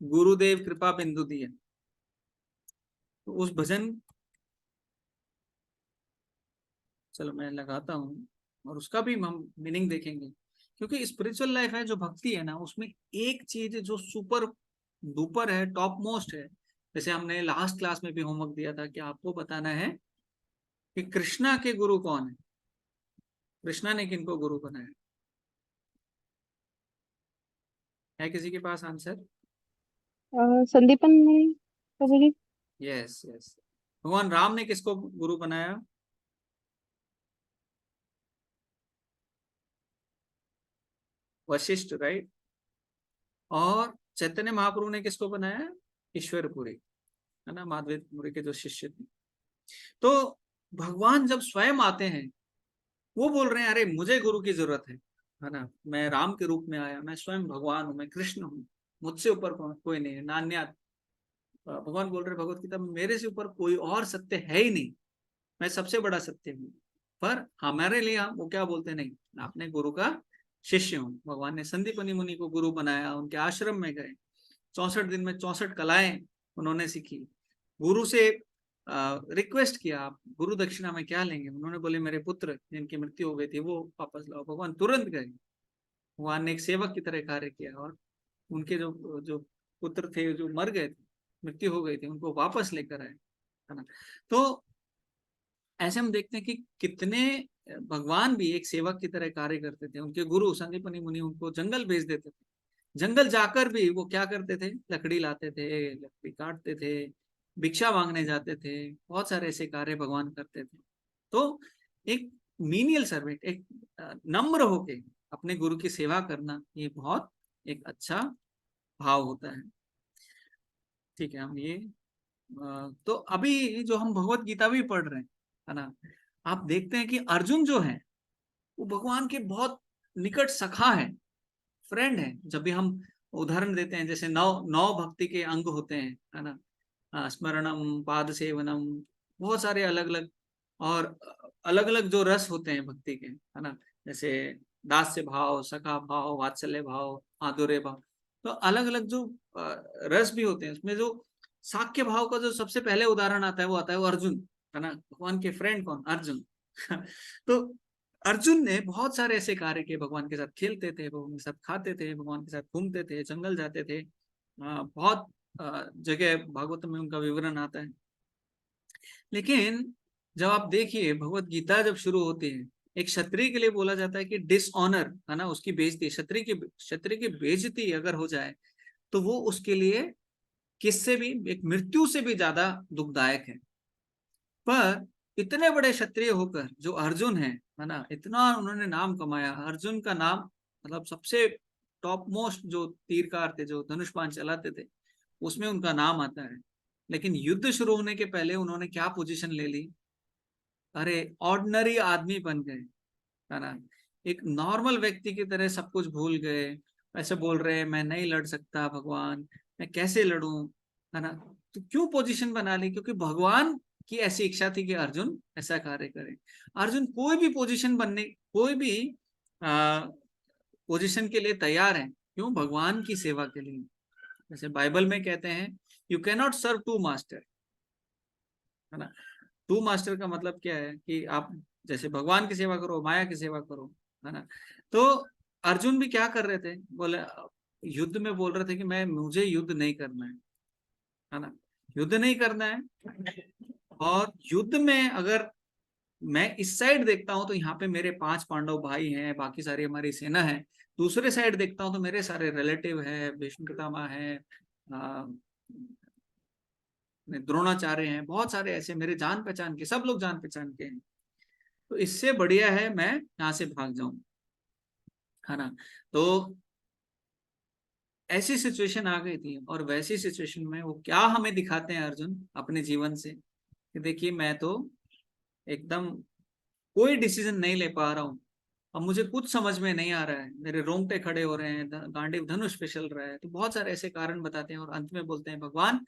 S1: गुरुदेव कृपा बिंदु दिए, तो उस भजन, चलो मैं लगाता हूँ और उसका भी हम मीनिंग देखेंगे। क्योंकि स्पिरिचुअल लाइफ है जो भक्ति है ना, उसमें एक चीज जो सुपर डुपर है, टॉप मोस्ट है। जैसे हमने लास्ट क्लास में भी होमवर्क दिया था कि आपको बताना है कि कृष्णा के गुरु कौन है, कृष्णा ने किनको गुरु बनाया है किसी के पास आंसर?
S3: संदीपन ने, प्रभु जी।
S1: Yes yes. भगवान राम ने किसको गुरु बनाया? वशिष्ठ, राइट। और चैतन्य महाप्रभु ने किसको बनाया? ईश्वरपुरी, है ना, माधवेपुरी के जो शिष्य थे। तो भगवान जब स्वयं आते हैं, वो बोल रहे हैं अरे मुझे गुरु की जरूरत है ना, मैं राम के रूप में आया, मैं स्वयं भगवान हूँ, मैं कृष्ण हूँ, मुझसे ऊपर कोई नहीं है, नान्या। भगवान बोल रहे भगवत गीता में, मेरे से ऊपर कोई और सत्य है ही नहीं, मैं सबसे बड़ा सत्य हूँ। पर हमारे लिए हम वो क्या बोलते नहीं, अपने गुरु का शिष्य हूँ। भगवान ने संदीपनी मुनि को गुरु बनाया, उनके आश्रम में गए, 64 दिन में 64 कलाएं उन्होंने सीखी। गुरु से रिक्वेस्ट किया, आप गुरु दक्षिणा में क्या लेंगे? उन्होंने बोले मेरे पुत्र जिनकी मृत्यु हो गई थी वो वापस लाओ। भगवान तुरंत गए, भगवान ने एक सेवक की तरह कार्य किया, और उनके जो जो पुत्र थे जो मर गए थे, मृत्यु हो गई थी, उनको वापस लेकर आए, है ना। तो ऐसे हम देखते हैं कि कितने भगवान भी एक सेवक की तरह कार्य करते थे। उनके गुरु संदीपनी मुनि उनको जंगल भेज देते थे, जंगल जाकर भी वो क्या करते थे, लकड़ी लाते थे, लकड़ी काटते थे, भिक्षा मांगने जाते थे, बहुत सारे ऐसे कार्य भगवान करते थे। तो एक मीनियल सर्वेंट, एक नम्र होके अपने गुरु की सेवा करना, ये बहुत एक अच्छा भाव होता है। ठीक है, हम ये तो अभी जो हम भगवत गीता भी पढ़ रहे हैं, है ना, आप देखते हैं कि अर्जुन जो है वो भगवान के बहुत निकट सखा है, फ्रेंड है। जब भी हम उदाहरण देते हैं, जैसे नौ नौ भक्ति के अंग होते हैं, है ना, स्मरणम, पाद सेवनम, बहुत सारे अलग अलग, और अलग अलग जो रस होते हैं भक्ति के, है ना, जैसे दास्य भाव, सखा भाव, वात्सल्य भाव, माधुर्य भाव। तो अलग अलग जो रस भी होते हैं, उसमें जो साक्ष्य भाव का जो सबसे पहले उदाहरण आता है वो आता है वो अर्जुन, है ना। भगवान के फ्रेंड कौन? अर्जुन। तो अर्जुन ने बहुत सारे ऐसे कार्य किए, भगवान के साथ खेलते थे, भगवान के साथ खाते थे, भगवान के साथ घूमते थे, जंगल जाते थे, बहुत जगह भागवत में उनका विवरण आता है। लेकिन जब आप देखिए भगवत गीता जब शुरू होती है, एक क्षत्रिय के लिए बोला जाता है कि डिसऑनर है ना, उसकी बेइज्जती, क्षत्रिय की बेइज्जती अगर हो जाए तो वो उसके लिए किससे भी, एक मृत्यु से भी ज्यादा दुखदायक है। पर इतने बड़े क्षत्रिय होकर जो अर्जुन है ना, इतना उन्होंने नाम कमाया। अर्जुन का नाम मतलब सबसे टॉप मोस्ट जो तीरकार थे, जो धनुष बाण चलाते थे, उसमें उनका नाम आता है। लेकिन युद्ध शुरू होने के पहले उन्होंने क्या पोजीशन ले ली? अरे ऑर्डिनरी आदमी बन गए, है ना, एक नॉर्मल व्यक्ति की तरह सब कुछ भूल गए। ऐसे बोल रहे हैं मैं नहीं लड़ सकता भगवान, मैं कैसे लड़ूं, है ना। तो क्यों पोजीशन बना ली? क्योंकि भगवान की ऐसी इच्छा थी कि अर्जुन ऐसा कार्य करे। अर्जुन कोई भी पोजीशन बनने, कोई भी पोजीशन के लिए तैयार है। क्यों? भगवान की सेवा के लिए। जैसे बाइबल में कहते हैं, you can not serve two master, है ना। टू मास्टर का मतलब क्या है कि आप जैसे भगवान की सेवा करो, माया की सेवा करो, है ना। तो अर्जुन भी क्या कर रहे थे? बोले युद्ध में बोल रहे थे कि मैं, मुझे युद्ध नहीं करना है ना, युद्ध नहीं करना है। और युद्ध में अगर मैं इस साइड देखता हूं तो यहाँ पे मेरे 5 पांडव भाई हैं, बाकी सारी हमारी सेना है। दूसरे साइड देखता हूं तो मेरे सारे रिलेटिव है, भीष्म पितामह है, द्रोणाचार्य हैं, बहुत सारे ऐसे मेरे जान पहचान के, सब लोग जान पहचान के हैं। तो इससे बढ़िया है मैं यहाँ से भाग जाऊं, है ना। तो ऐसी सिचुएशन आ गई थी। और वैसी सिचुएशन में वो क्या हमें दिखाते हैं अर्जुन अपने जीवन से, कि देखिए मैं तो एकदम कोई डिसीजन नहीं ले पा रहा हूँ। अब मुझे कुछ समझ में नहीं आ रहा है, मेरे रोंगटे खड़े हो रहे हैं, गांडीव धनुष फिसल रहा है। तो बहुत सारे ऐसे कारण बताते हैं और अंत में बोलते हैं भगवान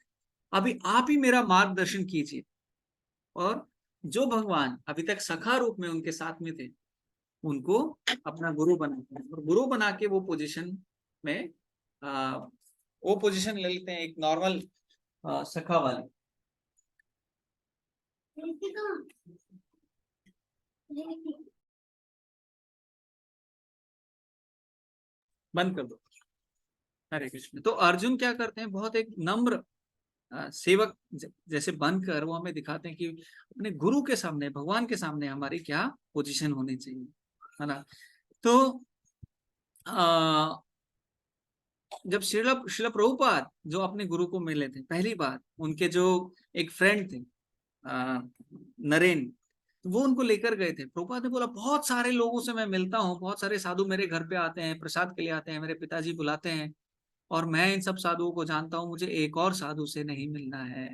S1: अभी आप ही मेरा मार्गदर्शन कीजिए। और जो भगवान अभी तक सखा रूप में उनके साथ में थे, उनको अपना गुरु बनाते हैं। और गुरु बना के वो पोजीशन में वो पोजीशन ले लेते हैं एक नॉर्मल सखा वाले। बंद कर दो। हरे कृष्ण। तो अर्जुन क्या करते हैं, बहुत एक नम्र सेवक जैसे बनकर वो हमें दिखाते हैं कि अपने गुरु के सामने, भगवान के सामने हमारी क्या पोजीशन होनी चाहिए, है ना। तो जब श्रील प्रभुपाद जो अपने गुरु को मिले थे पहली बार, उनके जो एक फ्रेंड थे नरेन, वो उनको लेकर गए थे। प्रभुपाद ने बोला बहुत सारे लोगों से मैं मिलता हूँ, बहुत सारे साधु मेरे घर पे आते हैं, प्रसाद के लिए आते हैं, मेरे पिताजी बुलाते हैं, और मैं इन सब साधुओं को जानता हूँ, मुझे एक और साधु से नहीं मिलना है।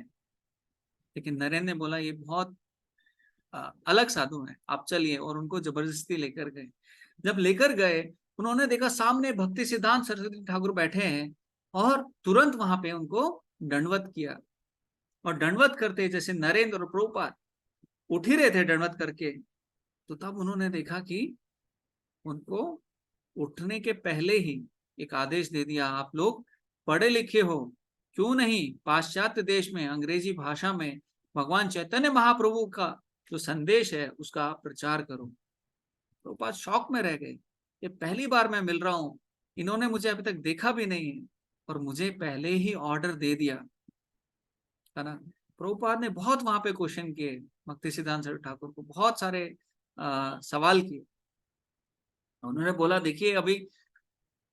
S1: लेकिन नरेन ने बोला ये बहुत अलग साधु हैं, आप चलिए। और उनको जबरदस्ती लेकर गए। जब लेकर गए, उन्होंने देखा सामने भक्ति सिद्धांत सरस्वती ठाकुर बैठे हैं, और तुरंत वहां पे उनको दंडवत किया। और दंडवत करते जैसे नरेंद्र और प्रभुपाद उठ ही रहे थे दंडवत करके, तो तब उन्होंने देखा कि उनको उठने के पहले ही एक आदेश दे दिया, आप लोग पढ़े लिखे हो, क्यों नहीं पाश्चात्य देश में अंग्रेजी भाषा में भगवान चैतन्य महाप्रभु का जो संदेश है उसका आप प्रचार करो। प्रभुपाद शॉक में रह गए, ये पहली बार मैं मिल रहा हूँ, इन्होंने मुझे अभी तक देखा भी नहीं है और मुझे पहले ही ऑर्डर दे दिया, है ना। प्रभुपाद ने बहुत वहां पे क्वेश्चन किए, भक्ति सिद्धांत सरस्वती ठाकुर को बहुत सारे सवाल किए। उन्होंने बोला देखिए अभी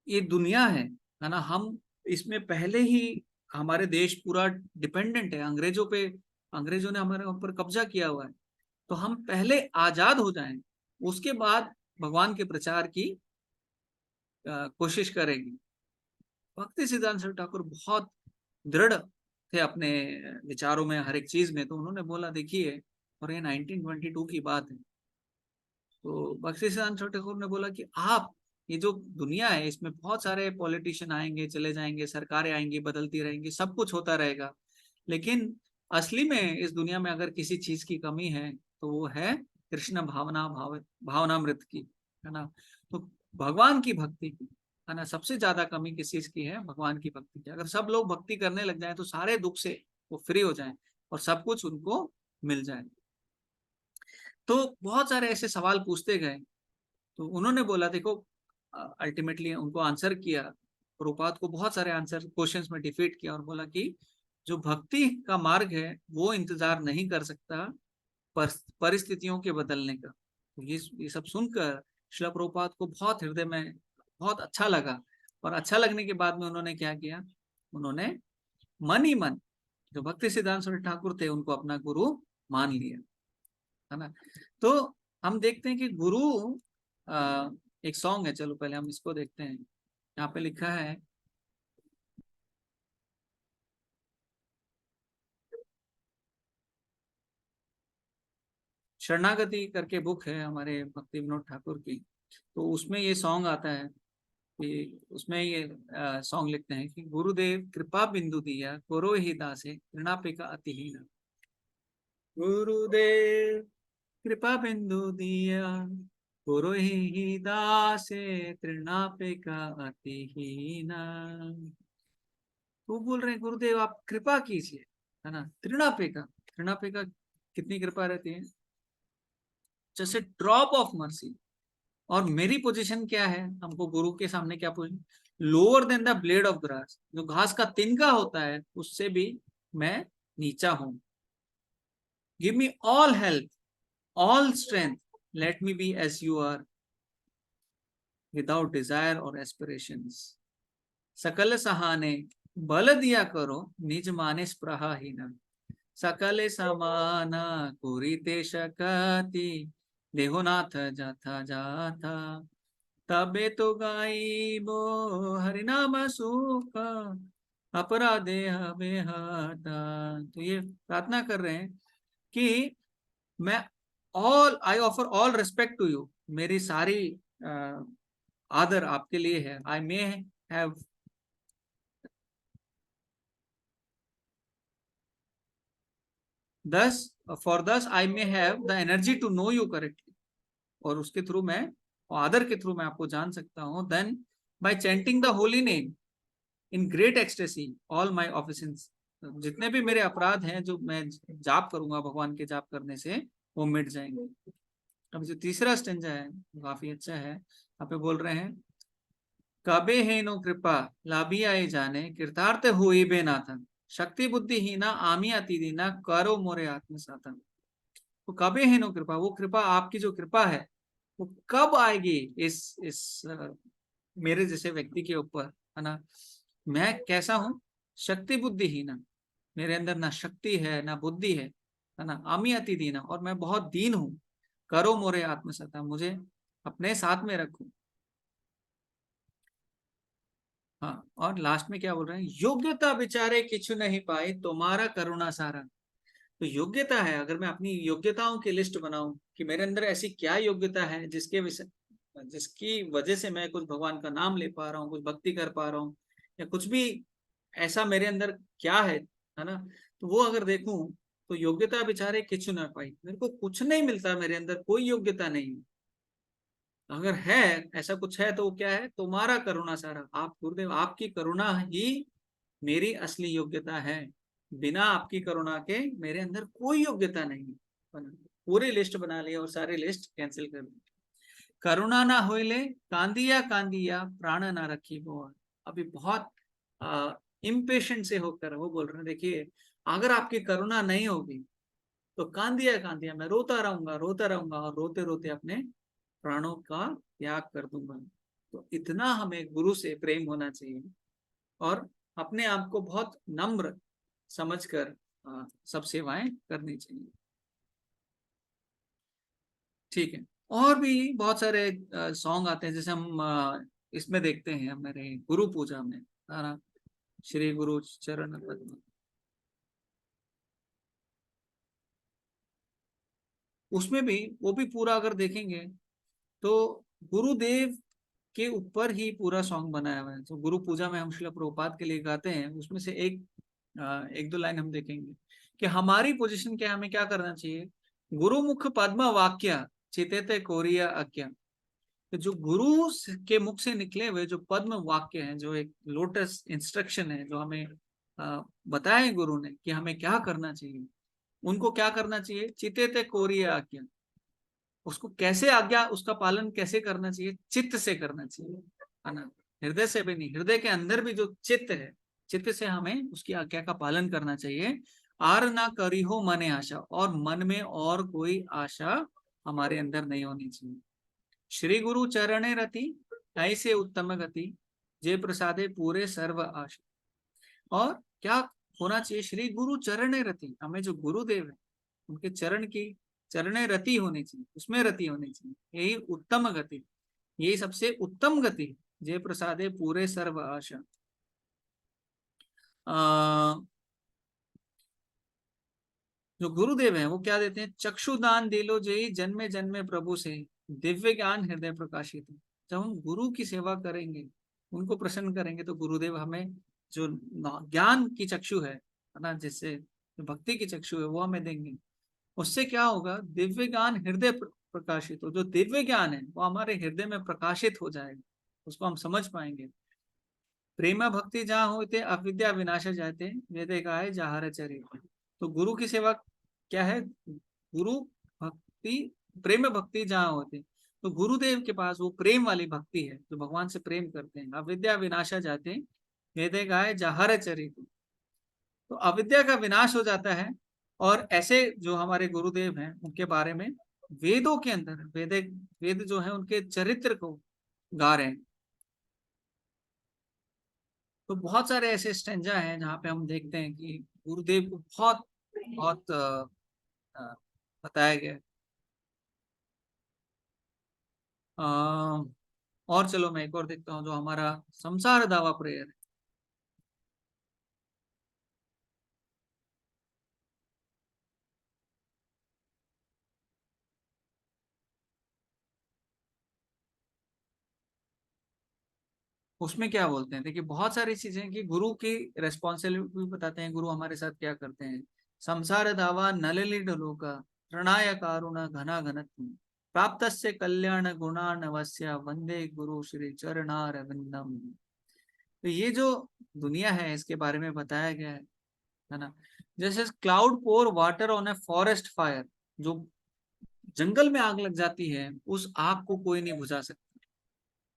S1: ये दुनिया है ना, हम इसमें पहले ही, हमारे देश पूरा डिपेंडेंट है अंग्रेजों पे, अंग्रेजों ने हमारे ऊपर कब्जा किया हुआ है। तो हम पहले आजाद हो जाएं, उसके बाद भगवान के प्रचार की कोशिश करेंगे। भक्ति सिद्धांत सरस्वती ठाकुर बहुत दृढ़ थे अपने विचारों में, हर एक चीज में। तो उन्होंने बोला देखिए, और ये 1922 की बात है, तो भक्ति सिद्धांत सरस्वती ठाकुर ने बोला कि आप, ये जो दुनिया है इसमें बहुत सारे पॉलिटिशियन आएंगे चले जाएंगे, सरकारें आएंगी बदलती रहेंगी, सब कुछ होता रहेगा, लेकिन असली में इस दुनिया में अगर किसी चीज की कमी है तो वो है कृष्ण भावनामृत की, है ना। तो भगवान की भक्ति की, है ना, सबसे ज्यादा कमी किस चीज की है? भगवान की भक्ति की। अगर सब लोग भक्ति करने लग जाए तो सारे दुख से वो फ्री हो जाए और सब कुछ उनको मिल जाए। तो बहुत सारे ऐसे सवाल पूछते गए, तो उन्होंने बोला देखो, अल्टीमेटली उनको आंसर किया, प्रभुपाद को बहुत सारे आंसर क्वेश्चंस में डिफीट किया और बोला कि जो भक्ति का मार्ग है वो इंतजार नहीं कर सकता परिस्थितियों के बदलने का। तो ये सब सुनकर श्रील प्रभुपाद को बहुत हृदय में बहुत अच्छा लगा, और अच्छा लगने के बाद में उन्होंने क्या किया, उन्होंने मन ही मन जो भक्ति सिद्धांत सरस्वती ठाकुर थे उनको अपना गुरु मान लिया, है ना। तो हम देखते हैं कि गुरु एक सॉन्ग है, चलो पहले हम इसको देखते हैं। यहाँ पे लिखा है, शरणागति करके बुक है हमारे भक्ति विनोद ठाकुर की, तो उसमें ये सॉन्ग आता है कि उसमें ये सॉन्ग लिखते हैं कि गुरुदेव कृपा बिंदु दिया करो ही दासे ऋणापिका अतिहीना। गुरुदेव कृपा बिंदु दिया करो ही दासे तृणापिका अतिहीना। वो बोल रहे हैं गुरुदेव आप कृपा कीजिए, है ना। तृणापिका, तृणापिका कितनी कृपा रहती है, जैसे ड्रॉप ऑफ मर्सी। और मेरी पोजीशन क्या है, हमको गुरु के सामने क्या position, lower than the blade of grass, जो घास का तिनका होता है उससे भी मैं नीचा हूं। Give me all help all strength, let me be as you are without desire और एस्पिरेशंस। सकल सहाने बल दिया करो निज माने स्पृहा ही न। सकले समाना कुरीते शकति देहोनाथ जाथा जाथा। तबे तो गाइबो हरिनाम सुख अपराधे हवे हता। तो ये प्रार्थना कर रहे हैं कि मैं all I offer all respect to you, मेरी सारी आदर आपके लिए है। I may have thus for thus I may have the energy to know you correctly, और उसके थ्रू मैं, आदर के थ्रू मैं आपको जान सकता हूँ। then by chanting the holy name in great ecstasy all my offenses, जितने भी मेरे अपराध हैं जो मैं जाप करूंगा भगवान के जाप करने से वो मिट जाएंगे। अब जो तीसरा स्टेंजा है काफी अच्छा है। यहाँ पे बोल रहे हैं, कबे है नो कृपा लाभी आए जाने कृतार्थ हुई बे नाथन। शक्ति बुद्धि हीना आमी अति दीना करो मोरे आत्म साधन। तो कबे है नो कृपा, वो कृपा आपकी जो कृपा है वो कब आएगी इस मेरे जैसे व्यक्ति के ऊपर, है ना। मैं कैसा हूँ, शक्ति बुद्धि हीना, मेरे अंदर ना शक्ति है ना बुद्धि है ना। आमी अति दीना, और मैं बहुत दीन हूँ। करो मोरे आत्म साधन, मुझे अपने साथ में रखो। हाँ, और लास्ट में क्या बोल रहे हैं, योग्यता विचारे किछु नहीं पाई तुम्हारा करुणा सारा। तो योग्यता है, अगर मैं अपनी योग्यताओं की लिस्ट बनाऊं कि मेरे अंदर ऐसी क्या योग्यता है जिसकी वजह से मैं कुछ भगवान का नाम ले पा रहा हूँ, कुछ भक्ति कर पा रहा हूँ, या कुछ भी ऐसा मेरे अंदर क्या है ना। तो वो अगर देखूं तो योग्यता विचारे किछु ना पाई, मेरे को कुछ नहीं मिलता, मेरे अंदर कोई योग्यता नहीं है। अगर है ऐसा कुछ है तो वो क्या है, तुम्हारा करुणा सारा। आप गुरुदेव आपकी करुणा ही मेरी असली योग्यता है। बिना आपकी करुणा के मेरे अंदर कोई योग्यता नहीं है। पूरी लिस्ट बना ली और सारी लिस्ट कैंसिल कर दी। करुणा ना होइले कांदिया कांदिया प्राण ना रखी वो। अभी बहुत इम्पेशेंट से होकर वो बोल रहे हैं, देखिए अगर आपकी करुणा नहीं होगी तो कांदिया कांदिया मैं रोता रहूंगा और रोते रोते अपने प्राणों का त्याग कर दूंगा। तो इतना हमें गुरु से प्रेम होना चाहिए और अपने आप को बहुत नम्र समझकर सब सेवाएं करनी चाहिए। ठीक है, और भी बहुत सारे सॉन्ग आते हैं, जैसे हम इसमें देखते हैं हमारे गुरु पूजा में, है ना, श्री गुरु चरण पद्म, उसमें भी वो भी पूरा अगर देखेंगे तो गुरुदेव के ऊपर ही पूरा सॉन्ग बनाया हुआ है। तो गुरु पूजा में हम श्रील प्रभुपाद के लिए गाते हैं, उसमें से एक दो लाइन हम देखेंगे कि हमारी पोजीशन क्या, हमें क्या करना चाहिए। गुरु मुख पद्म वाक्य चितेते कोरिया अज्ञा। तो जो गुरु के मुख से निकले हुए जो पद्म वाक्य हैं, जो एक लोटस इंस्ट्रक्शन है, जो हमें बताया गुरु ने कि हमें क्या करना चाहिए, उनको क्या करना चाहिए, चितेते कोरिया आज्ञा। उसको कैसे आज्ञा, उसका पालन कैसे करना चाहिए, चित्त से करना चाहिए, है ना, हृदय से भी नहीं। हृदय के अंदर भी जो चित्त है, चित्त से हमें उसकी आज्ञा का पालन करना चाहिए। आर ना करी हो मने आशा, और मन में और कोई आशा हमारे अंदर नहीं होनी चाहिए। श्री गुरु चरणे रति ऐसे उत्तम गति, जे प्रसादे पूरे सर्व आशा। और क्या होना चाहिए? श्री गुरु चरणे रति, हमें जो गुरुदेव है उनके चरण की चरणे रति होनी चाहिए, उसमें रति होनी चाहिए। यही उत्तम गति, यही सबसे उत्तम गति। जय प्रसादे पूरे सर्व आशा। जो गुरुदेव हैं वो क्या देते हैं? चक्षुदान दिलो जय जन्मे जन्मे प्रभु से, दिव्य ज्ञान हृदय प्रकाशित। जब हम गुरु की सेवा करेंगे, उनको प्रसन्न करेंगे, तो गुरुदेव हमें जो ज्ञान की चक्षु है ना, जिससे भक्ति की चक्षु है, वो हमें देंगे। उससे क्या होगा? दिव्य ज्ञान हृदय प्रकाशित हो, जो दिव्य ज्ञान है वो हमारे हृदय में प्रकाशित हो जाएगा, उसको हम समझ पाएंगे। प्रेम भक्ति जहाँ होते अविद्या विनाश जाते, वेदे गाय जहार चरित। तो गुरु की सेवा क्या है? गुरु भक्ति, प्रेम भक्ति जहाँ होते, तो गुरुदेव के पास वो प्रेम वाली भक्ति है, जो भगवान से प्रेम करते हैं। अविद्या विनाशा जाते, वेदे गाय जहार चरित। तो अविद्या का विनाश हो जाता है। और ऐसे जो हमारे गुरुदेव हैं उनके बारे में वेदों के अंदर वेद जो है उनके चरित्र को गा रहे हैं। तो बहुत सारे ऐसे स्टेंजा हैं जहाँ पे हम देखते हैं कि गुरुदेव को बहुत बहुत बताया गया है। और चलो मैं एक और देखता हूँ, जो हमारा संसार दावा प्रेयर है। उसमें क्या बोलते हैं? देखिए बहुत सारी चीजें कि गुरु की रेस्पॉन्सिबिलिटी बताते हैं, गुरु हमारे साथ क्या करते हैं। संसार दावा नलिनी डलोका, प्रणय कारुण घना घनत्व, प्राप्त से कल्याण गुणानवस्य, वंदे गुरु श्री चरणारविंदम। तो ये जो दुनिया है इसके बारे में बताया गया है ना। जैसे cloud pour water on a forest fire, जो जंगल में आग लग जाती है, उस आग को कोई नहीं बुझा सकता,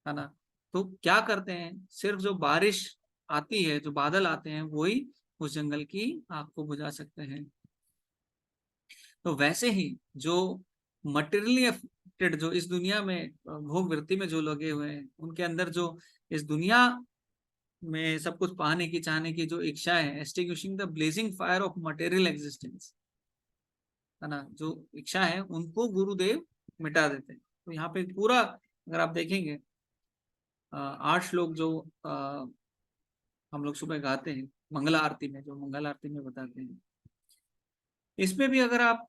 S1: है ना। तो क्या करते हैं? सिर्फ जो बारिश आती है, जो बादल आते हैं, वही उस जंगल की आग को बुझा सकते हैं। तो वैसे ही जो मटेरियली अफेक्टेड, जो इस दुनिया में भोग वृत्ति में जो लगे हुए हैं, उनके अंदर जो इस दुनिया में सब कुछ पाने की चाहने की जो इच्छा है, extinguishing the blazing fire of material existence, है ना, जो इच्छा है उनको गुरुदेव मिटा देते हैं। तो यहाँ पे पूरा अगर आप देखेंगे 8 श्लोक जो हम लोग सुबह गाते हैं मंगला आरती में, जो मंगल आरती में बताते हैं, इसमें भी अगर आप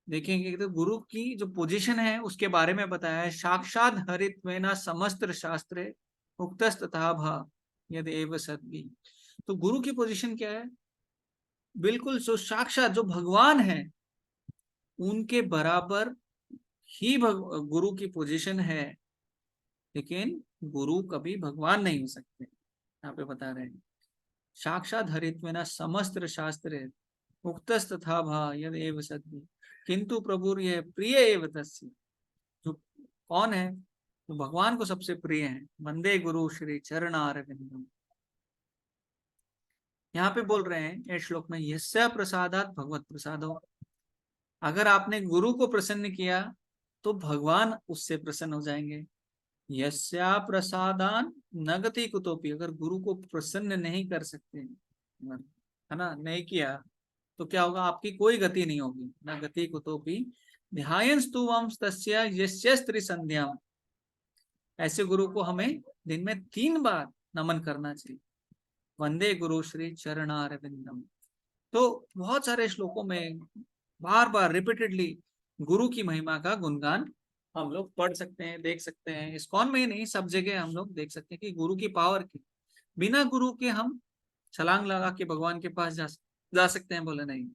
S1: देखेंगे तो गुरु की जो पोजीशन है उसके बारे में बताया है। साक्षात हरित्वेना समस्त शास्त्रे उक्तस्त तथा भा यद एव सद्भी। तो गुरु की पोजीशन क्या है? बिल्कुल जो साक्षात जो भगवान है उनके बराबर ही गुरु की पोजीशन है। लेकिन गुरु कभी भगवान नहीं हो सकते, यहाँ पे बता रहे हैं। साक्षात हरित्वेना समस्त शास्त्रे उक्तस्त तथा भा यद एव सद्भी, किंतु प्रभु ये प्रिय एव तस्य। जो कौन है? तो भगवान को सबसे प्रिय है। वंदे गुरु श्री चरणारविंदम। यहाँ पे बोल रहे हैं इस श्लोक में, यस्य प्रसादात भगवत प्रसादो। अगर आपने गुरु को प्रसन्न किया तो भगवान उससे प्रसन्न हो जाएंगे। यस्या प्रसादान नगति कुतोपि, अगर गुरु को प्रसन्न नहीं कर सकते, है ना, नहीं किया, तो क्या होगा? आपकी कोई गति नहीं होगी। न गति कुतोपि ध्यायंस तु वंश तस्य यस्य स्त्री संध्याम। ऐसे गुरु को हमें दिन में 3 बार नमन करना चाहिए। वंदे गुरु श्री चरणारविंदम। तो बहुत सारे श्लोकों में बार बार रिपीटेडली गुरु की महिमा का गुणगान हम लोग पढ़ सकते हैं, देख सकते हैं। इस्कॉन में ही नहीं, सब जगह हम लोग देख सकते हैं कि गुरु की पावर की। बिना गुरु के हम छलांग लगा के भगवान के पास जा सकते हैं? बोले नहीं।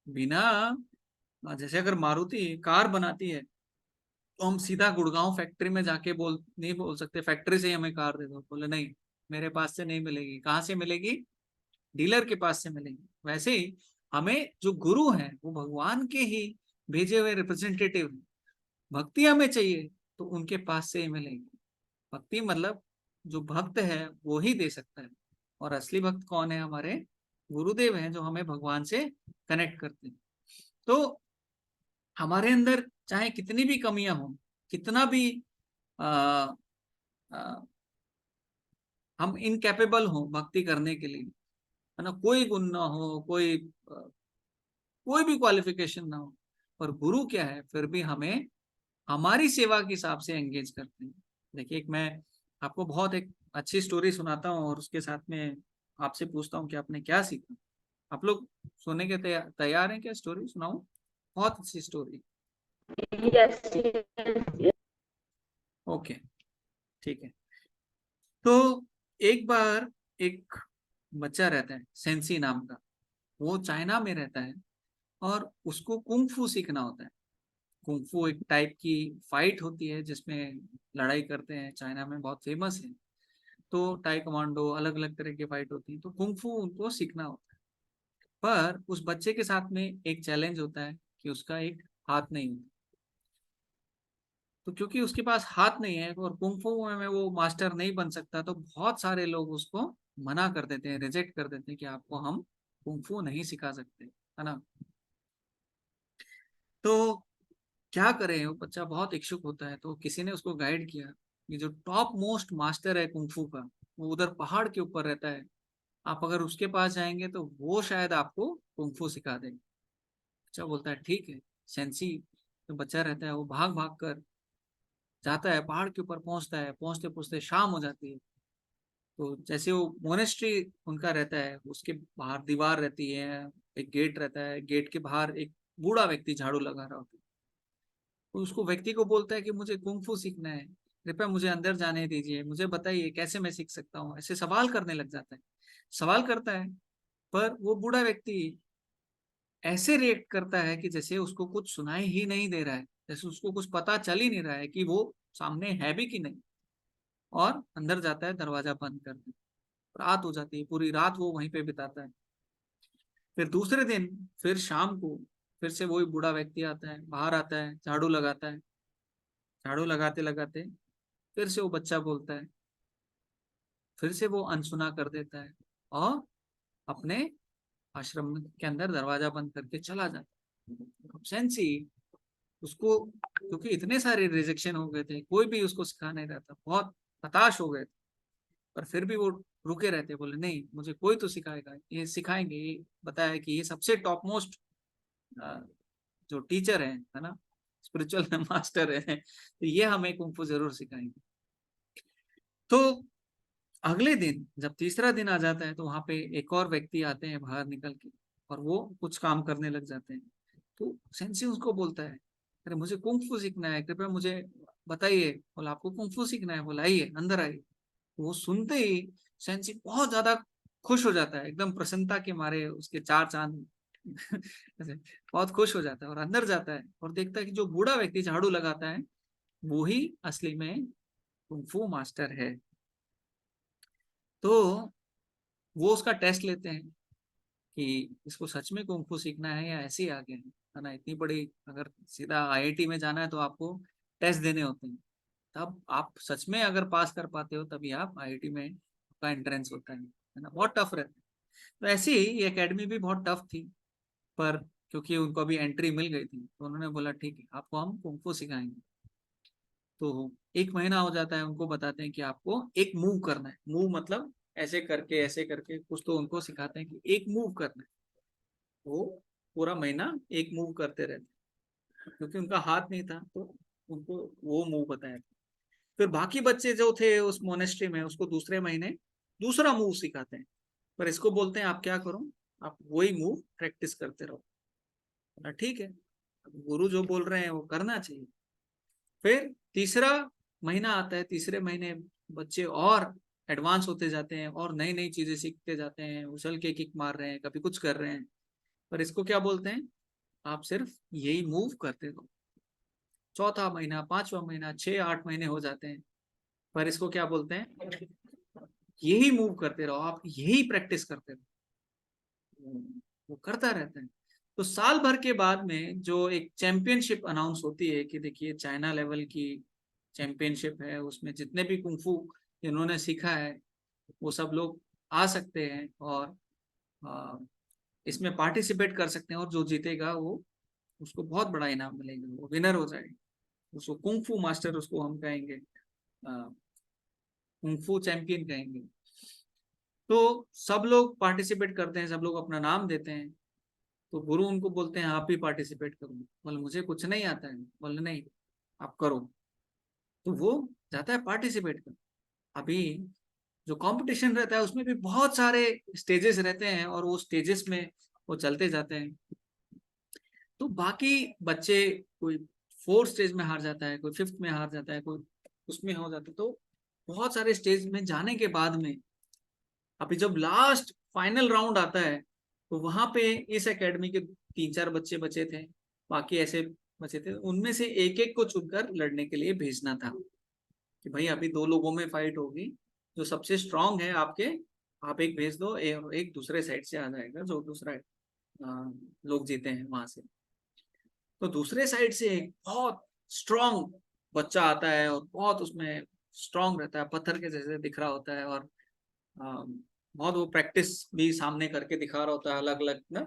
S1: बिना, जैसे अगर मारुति कार बनाती है तो हम सीधा गुड़गांव फैक्ट्री में जाके नहीं बोल सकते फैक्ट्री से ही हमें कार दे दो। बोले नहीं, मेरे पास से नहीं मिलेगी। कहाँ से मिलेगी? डीलर के पास से मिलेगी। वैसे ही हमें जो गुरु हैं वो भगवान के ही भेजे हुए रिप्रेजेंटेटिव। भक्ति हमें चाहिए तो उनके पास से ही मिलेगी। भक्ति मतलब जो भक्त है वो ही दे सकता है। और असली भक्त कौन है? हमारे गुरुदेव हैं, जो हमें भगवान से कनेक्ट करते हैं। तो हमारे अंदर चाहे कितनी भी कमियां हो, कितना भी आ, आ, हम इनकैपेबल हो भक्ति करने के लिए, है ना, कोई गुण ना हो, कोई भी क्वालिफिकेशन ना हो, पर गुरु क्या है, फिर भी हमें हमारी सेवा के हिसाब से एंगेज करते हैं। देखिए, एक मैं आपको बहुत एक अच्छी स्टोरी सुनाता हूँ और उसके साथ में आपसे पूछता हूँ कि आपने क्या सीखा। आप लोग सुनने के तैयार हैं क्या? स्टोरी सुनाऊं? बहुत अच्छी स्टोरी।
S3: Yes, yes.
S1: ओके, ठीक है। तो एक बार एक बच्चा रहता है सेंसी नाम का, वो चाइना में रहता है और उसको कुंग फू सीखना होता है। कुंग फू एक टाइप की फाइट होती है जिसमें लड़ाई करते हैं, चाइना में बहुत फेमस है। तो टाई कमांडो, अलग अलग तरह की फाइट होती है, तो कुंग फू उनको सीखना होता है। पर उस बच्चे के साथ में एक चैलेंज होता है कि उसका एक हाथ नहीं होता। तो क्योंकि उसके पास हाथ नहीं है और कुंग फू में वो मास्टर नहीं बन सकता, तो बहुत सारे लोग उसको मना कर देते हैं, रिजेक्ट कर देते हैं कि आपको हम कुंग फू नहीं सिखा सकते, है ना। तो क्या करें, वो बच्चा बहुत इच्छुक होता है। तो किसी ने उसको गाइड किया कि जो टॉप मोस्ट मास्टर है कुंग फू का, वो उधर पहाड़ के ऊपर रहता है, आप अगर उसके पास जाएंगे तो वो शायद आपको कुंग फू सिखा देंगे। बच्चा बोलता है ठीक है। सेंसी जो बच्चा रहता है वो भाग भाग कर जाता है, पहाड़ के ऊपर पहुंचता है। पहुंचते पहुंचते शाम हो जाती है। तो जैसे वो मोनेस्ट्री उनका रहता है, उसके बाहर दीवार रहती है, एक गेट रहता है, गेट के बाहर एक बूढ़ा व्यक्ति झाड़ू लगा रहा होता है। तो उसको व्यक्ति को बोलता है कि मुझे कुंग फू सीखना है, कृपया मुझे अंदर जाने दीजिए, मुझे बताइए कैसे मैं सीख सकता हूँ। ऐसे सवाल करने लग जाता है, सवाल करता है। पर वो बूढ़ा व्यक्ति ऐसे रिएक्ट करता है कि जैसे उसको कुछ सुनाई ही नहीं दे रहा है, जैसे उसको कुछ पता चल ही नहीं रहा है कि वो सामने है भी कि नहीं। और अंदर जाता है, दरवाजा बंद कर दे। रात हो जाती है, पूरी रात वो वहीं पे बिताता है। फिर दूसरे दिन, फिर शाम को, फिर से वही बूढ़ा व्यक्ति आता है, बाहर आता है, झाड़ू लगाता है। झाड़ू लगाते लगाते फिर से वो बच्चा बोलता है, फिर से वो अनसुना कर देता है और अपने आश्रम के अंदर दरवाजा बंद करके चला जाता है। अब सेंसी उसको, क्योंकि इतने सारे रिजेक्शन हो गए थे, कोई भी उसको सिखा नहीं रहा था, बहुत हताश हो गए थे। पर फिर भी वो रुके रहते, बोले नहीं, मुझे कोई तो सिखाएगा, ये सिखाएंगे। ये बताया कि ये सबसे टॉप मोस्ट जो टीचर है ना, स्पिरिचुअल मास्टर है, तो ये हमें कुंग फू जरूर सिखाएंगे। तो अगले दिन जब तीसरा दिन आ जाता है, तो वहां पे एक और व्यक्ति आते हैं बाहर निकल के, और वो कुछ काम करने लग जाते हैं। तो सेंसी उसको बोलता है, अरे मुझे कुंग फू सीखना है, कृपया मुझे बताइए। बोला आपको कुंग फू सीखना है? बोला आइए अंदर आइए। वो सुनते ही सेंसी बहुत ज्यादा खुश हो जाता है, एकदम प्रसन्नता के मारे उसके चार चांद ऐसे बहुत खुश हो जाता है, और अंदर जाता है और देखता है कि जो बूढ़ा व्यक्ति झाड़ू लगाता है वो ही असली में कुंग फू मास्टर है। तो वो उसका टेस्ट लेते हैं कि इसको सच में कुंग फू सीखना है या ऐसे ही आगे है ना। इतनी बड़ी, अगर सीधा आईआईटी में जाना है तो आपको टेस्ट देने होते हैं, तब आप सच में अगर पास कर पाते हो तभी आप आईआईटी में का एंट्रेंस होता है ना। बहुत टफ रहता है। तो ऐसे ही ये एकेडमी भी बहुत टफ थी, पर क्योंकि उनको अभी एंट्री मिल गई थी तो उन्होंने बोला ठीक है, आपको हम कुंग फू सिखाएंगे। तो एक महीना हो जाता है, उनको बताते हैं कि आपको एक मूव करना है। मूव मतलब ऐसे करके कुछ तो उनको सिखाते हैं कि एक मूव करना है। वो पूरा महीना एक मूव करते रहते, क्योंकि उनका हाथ नहीं था तो उनको वो मूव बताया। फिर बाकी बच्चे जो थे उस मोनेस्ट्री में, उसको दूसरे महीने दूसरा मूव सिखाते हैं। पर इसको बोलते हैं आप क्या करो, आप वही मूव प्रैक्टिस करते रहो। ठीक है, गुरु जो बोल रहे हैं वो करना चाहिए। फिर तीसरा महीना आता है, तीसरे महीने बच्चे और एडवांस होते जाते हैं और नई नई चीजें सीखते जाते हैं, उछल के किक मार रहे हैं, कभी कुछ कर रहे हैं। पर इसको क्या बोलते हैं, आप सिर्फ यही मूव करते रहो। चौथा महीना, पांचवा महीना, 6-8 महीने हो जाते हैं, पर इसको क्या बोलते हैं, यही मूव करते रहो, आप यही प्रैक्टिस करते रहो। वो करता रहता है। तो साल भर के बाद में जो एक चैंपियनशिप अनाउंस होती है कि देखिए चाइना लेवल की चैंपियनशिप है, उसमें जितने भी कुंफू इन्होंने सीखा है वो सब लोग आ सकते हैं और इसमें पार्टिसिपेट कर सकते हैं, और जो जीतेगा वो उसको बहुत बड़ा इनाम मिलेगा, वो विनर हो जाएगा। उसको कुंग-फू मास्टर उसको हम कहेंगे, कुंग-फू चैंपियन कहेंगे। तो सब लोग पार्टिसिपेट करते हैं, सब लोग अपना नाम देते हैं। तो गुरु उनको बोलते हैं आप भी पार्टिसिपेट करो। बोले मुझे कुछ नहीं आता है। बोले नहीं, आप करो। तो वो जाता है पार्टिसिपेट कर। अभी जो कंपटीशन रहता है उसमें भी बहुत सारे स्टेजेस रहते हैं, और वो स्टेजेस में वो चलते जाते हैं। तो बाकी बच्चे, कोई 4th स्टेज में हार जाता है, कोई 5th में हार जाता है, कोई उसमें हो जाता है। तो बहुत सारे स्टेज में जाने के बाद में अभी जब लास्ट फाइनल राउंड आता है, तो वहां पे इस एकेडमी के 3-4 बच्चे बचे थे, बाकी ऐसे बचे थे। उनमें से एक एक को चुनकर लड़ने के लिए भेजना था कि भाई अभी 2 लोगों में फाइट होगी, जो सबसे स्ट्रांग है आपके, आप एक भेज दो, एक दूसरे साइड से आ जाएगा, जो दूसरा लोग जीते हैं वहां से। तो दूसरे साइड से एक बहुत स्ट्रांग बच्चा आता है, और बहुत उसमें स्ट्रांग रहता है, पत्थर के जैसे दिख रहा होता है, और बहुत वो प्रैक्टिस भी सामने करके दिखा रहा होता है अलग अलग ना।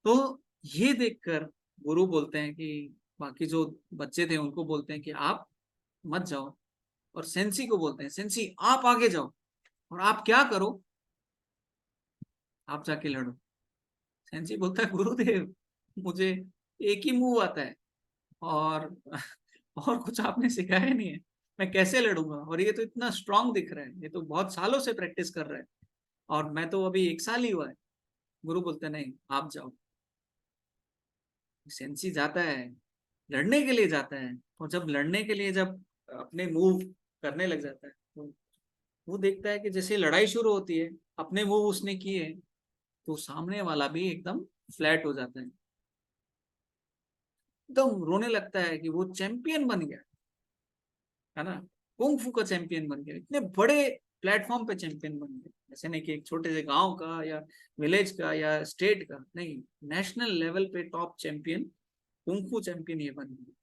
S1: तो ये देखकर गुरु बोलते हैं कि, बाकी जो बच्चे थे उनको बोलते हैं कि आप मत जाओ, और सेंसी को बोलते हैं सेंसी आप आगे जाओ, और आप क्या करो, आप जाके लड़ो। सेंसी बोलता है गुरुदेव मुझे एक ही मूव आता है, और और कुछ आपने सिखाया नहीं है, मैं कैसे लड़ूंगा, और ये तो इतना स्ट्रांग दिख रहा है, ये तो बहुत सालों से प्रैक्टिस कर रहा है, और मैं तो अभी 1 साल ही हुआ है। गुरु बोलते नहीं, आप जाओ। सेंसी जाता है, लड़ने के लिए जाता है, और जब लड़ने के लिए जब अपने मूव करने लग जाता है, तो वो देखता है कि जैसे लड़ाई शुरू होती है, अपने मूव उसने किए, तो सामने वाला भी एकदम फ्लैट हो जाता है, एकदम रोने लगता है कि वो चैंपियन बन गया, है ना, कुंग फू का चैंपियन बन गया, इतने बड़े प्लेटफॉर्म पे चैंपियन बन गया। ऐसे नहीं कि एक छोटे से गांव का या विलेज का या स्टेट का, नहीं, नेशनल लेवल पे टॉप चैंपियन, कुंग फू चैंपियन ये बन गया।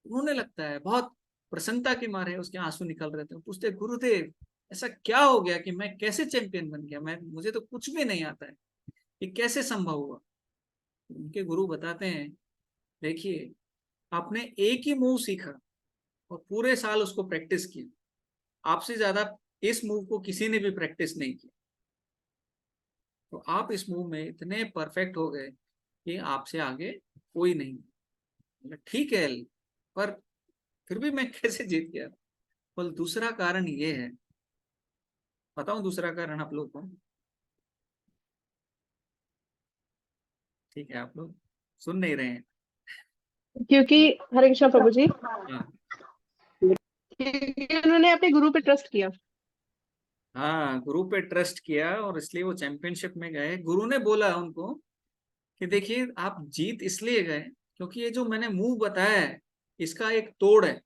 S1: रोने लगता है, बहुत प्रसन्नता के मारे उसके आंसू निकल रहे थे। पूछते गुरुदेव ऐसा क्या हो गया कि मैं कैसे चैंपियन बन गया, मैं मुझे तो कुछ भी नहीं आता है, ये कैसे संभव हुआ। उनके गुरु बताते हैं, देखिए आपने एक ही मूव सीखा और पूरे साल उसको प्रैक्टिस किया, आपसे ज्यादा इस मूव को किसी ने भी प्रैक्टिस नहीं किया, तो आप इस मूव में इतने परफेक्ट हो गए कि आपसे आगे कोई नहीं। ठीक है, पर फिर भी मैं कैसे जीत गया। बोल दूसरा कारण ये है, बताऊं दूसरा कारण आप लोग को। ठीक है, आप लोग सुन नहीं रहे हैं।
S4: क्योंकि हरे कृष्णा प्रभु जी,
S1: हाँ
S4: क्योंकि उन्होंने अपने गुरु पे ट्रस्ट किया।
S1: हाँ, गुरु पे ट्रस्ट किया, और इसलिए वो चैंपियनशिप में गए। गुरु ने बोला उनको कि देखिए आप जीत इसलिए गए क्योंकि ये जो मैंने मूव बताया है, इसका एक तोड़ है,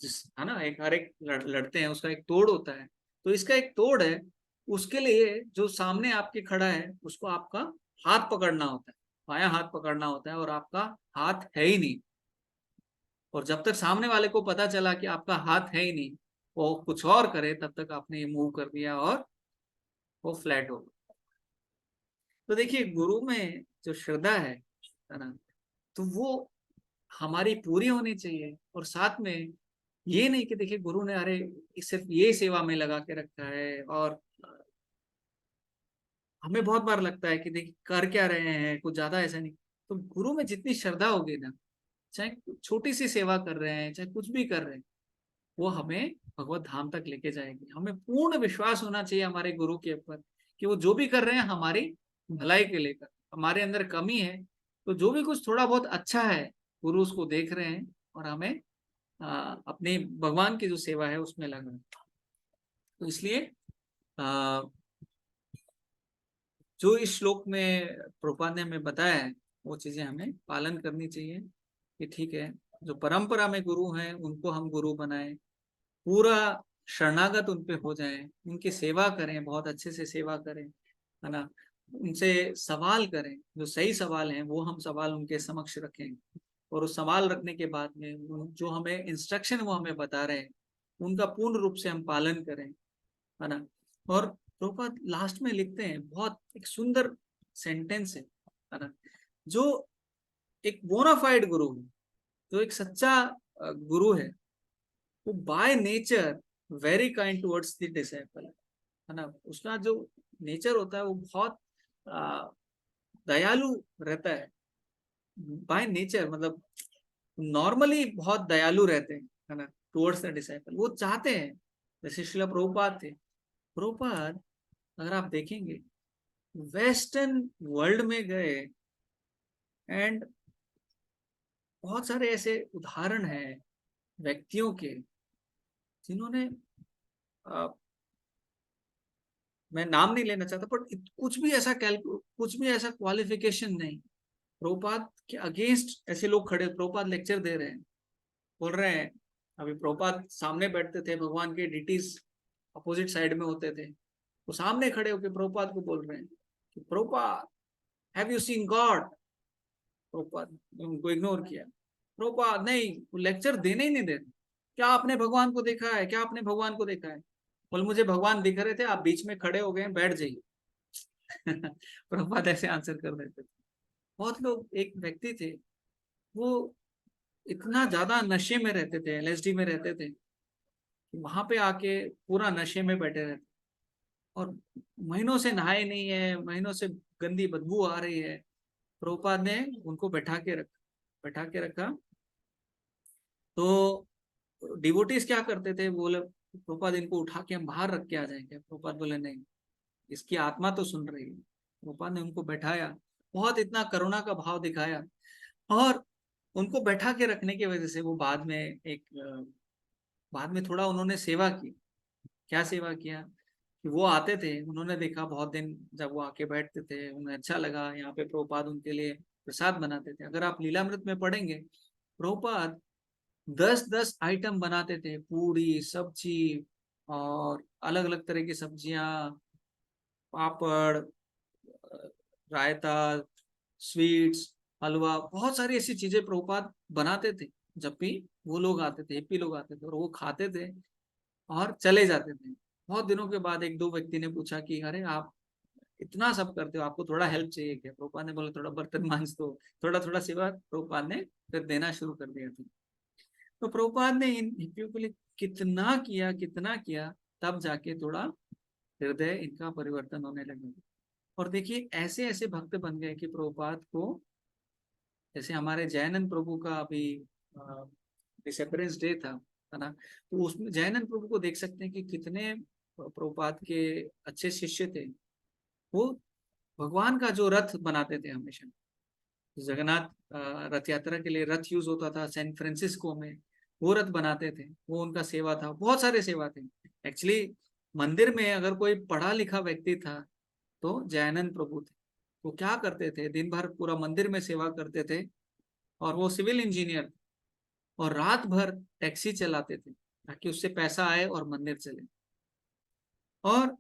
S1: जिस है ना, एक हर एक लड़ते हैं उसका एक तोड़ होता है, तो इसका एक तोड़ है। उसके लिए जो सामने आपके खड़ा है उसको आपका हाथ पकड़ना होता है, बायां हाथ पकड़ना होता है, और आपका हाथ है ही नहीं। और जब तक सामने वाले को पता चला कि आपका हाथ है ही नहीं, वो कुछ और करे, तब तक आपने ये मूव कर दिया और वो फ्लैट हो गया। तो देखिए गुरु में जो श्रद्धा है ना, तो वो हमारी पूरी होनी चाहिए। और साथ में ये नहीं कि देखिए गुरु ने अरे सिर्फ ये सेवा में लगा के रखा है, और हमें बहुत बार लगता है कि देखिए कर क्या रहे हैं, कुछ ज्यादा ऐसा नहीं। तो गुरु में जितनी श्रद्धा होगी ना, चाहे छोटी सी सेवा कर रहे हैं, चाहे कुछ भी कर रहे हैं, वो हमें भगवत धाम तक लेके जाएगी। हमें पूर्ण विश्वास होना चाहिए हमारे गुरु के ऊपर कि वो जो भी कर रहे हैं हमारी भलाई के लेकर। हमारे अंदर कमी है, तो जो भी कुछ थोड़ा बहुत अच्छा है, गुरु उसको देख रहे हैं, और हमें अपने भगवान की जो सेवा है उसमें लगा। तो इसलिए जो इस श्लोक में प्रभुपाद ने हमें बताया है, वो चीजें हमें पालन करनी चाहिए कि ठीक है, जो परंपरा में गुरु हैं उनको हम गुरु बनाएं, पूरा शरणागत उन पे हो जाएं, उनकी सेवा करें, बहुत अच्छे से सेवा करें, है ना, उनसे सवाल करें, जो सही सवाल हैं वो हम सवाल उनके समक्ष रखें, और उस सवाल रखने के बाद में जो हमें इंस्ट्रक्शन वो हमें बता रहे हैं उनका पूर्ण रूप से हम पालन करें, है ना। और प्रभुपाद लास्ट में लिखते हैं, बहुत एक सुंदर सेंटेंस है ना, जो एक बोनाफाइड गुरु है, जो एक सच्चा गुरु है, वो by nature very kind towards the disciple, है ना। उसका जो नेचर होता है वो बहुत दयालु रहता है बाय नेचर, मतलब नॉर्मली बहुत दयालु रहते हैं, है ना, टुवर्ड्स द डिसाइपल। वो चाहते हैं, जैसे श्रील प्रभुपाद थे। प्रभुपाद अगर आप देखेंगे वेस्टर्न वर्ल्ड में गए, एंड बहुत सारे ऐसे उदाहरण हैं व्यक्तियों के जिन्होंने मैं नाम नहीं लेना चाहता, बट कुछ भी ऐसा क्वालिफिकेशन नहीं। प्रभुपाद के अगेंस्ट ऐसे लोग खड़े, प्रभुपाद लेक्चर दे रहे हैं, बोल रहे हैं, अभी प्रभुपाद सामने बैठते थे, भगवान के डिटीज अपोजिट साइड में होते थे, वो सामने खड़े होकर प्रभुपाद को बोल रहे हैं कि Prabhupada have you seen God. Prabhupada ने उनको इग्नोर किया। प्रभुपाद नहीं, वो लेक्चर देने ही नहीं देते। क्या आपने भगवान को देखा है, क्या आपने भगवान को देखा है? बोल मुझे भगवान दिख रहे थे, आप बीच में खड़े हो गए, बैठ जाइए। प्रभुपाद ऐसे आंसर कर देते थे। बहुत लोग, एक व्यक्ति थे, वो इतना ज्यादा नशे में रहते थे, LSD में रहते थे, वहां पे आके पूरा नशे में बैठे रहते, और महीनों से नहाए नहीं है, महीनों से गंदी बदबू आ रही है। प्रभुपाद ने उनको बैठा के रखा। तो डिवोटीज क्या करते थे, बोले प्रभुपाद इनको उठा के हम बाहर रख के आ जाएंगे। प्रभुपाद बोले नहीं, इसकी आत्मा तो सुन रही है। प्रभुपाद ने उनको बैठाया, बहुत इतना करुणा का भाव दिखाया, और उनको बैठा के रखने की वजह से वो बाद में थोड़ा उन्होंने सेवा की। क्या सेवा किया कि वो आते थे, उन्होंने देखा बहुत दिन जब वो आके बैठते थे, उन्हें अच्छा लगा, यहाँ पे प्रभुपाद उनके लिए प्रसाद बनाते थे। अगर आप लीलामृत में पढ़ेंगे, प्रभुपाद 10-10 आइटम बनाते थे, पूरी सब्जी और अलग अलग तरह की सब्जियां, पापड़, रायता, स्वीट्स, हलवा, बहुत सारी ऐसी चीजें प्रभुपाद बनाते थे। जब भी वो लोग आते थे, एपी लोग आते थे, और वो खाते थे और चले जाते थे। बहुत दिनों के बाद एक दो व्यक्ति ने पूछा कि अरे आप इतना सब करते हो, आपको थोड़ा हेल्प चाहिए क्या? प्रभुपाद ने बोला थोड़ा बर्तन मांज दो, थोड़ा थोड़ा सेवा प्रभुपाद ने फिर देना शुरू कर दिया था। तो प्रभुपाद ने इन हिप्पियों के लिए कितना किया, तब जाके थोड़ा हृदय इनका परिवर्तन होने लगा। और देखिए ऐसे ऐसे भक्त बन गए कि प्रभुपाद को, जैसे हमारे जयानंद प्रभु का अभी डिसअपीयरेंस डे था, है ना, तो उसमें जयानंद प्रभु को देख सकते हैं कि कितने प्रभुपाद के अच्छे शिष्य थे। वो भगवान का जो रथ बनाते थे, हमेशा जगन्नाथ रथ यात्रा के लिए रथ यूज होता था सैन फ्रांसिस्को में, वो रथ बनाते थे, वो उनका सेवा था। बहुत सारे सेवा थे। एक्चुअली मंदिर में अगर कोई पढ़ा लिखा व्यक्ति था तो जयानंद प्रभु थे। वो क्या करते थे, दिन भर पूरा मंदिर में सेवा करते थे, और वो सिविल इंजीनियर, और रात भर टैक्सी चलाते थे ताकि उससे पैसा आए और मंदिर चले। और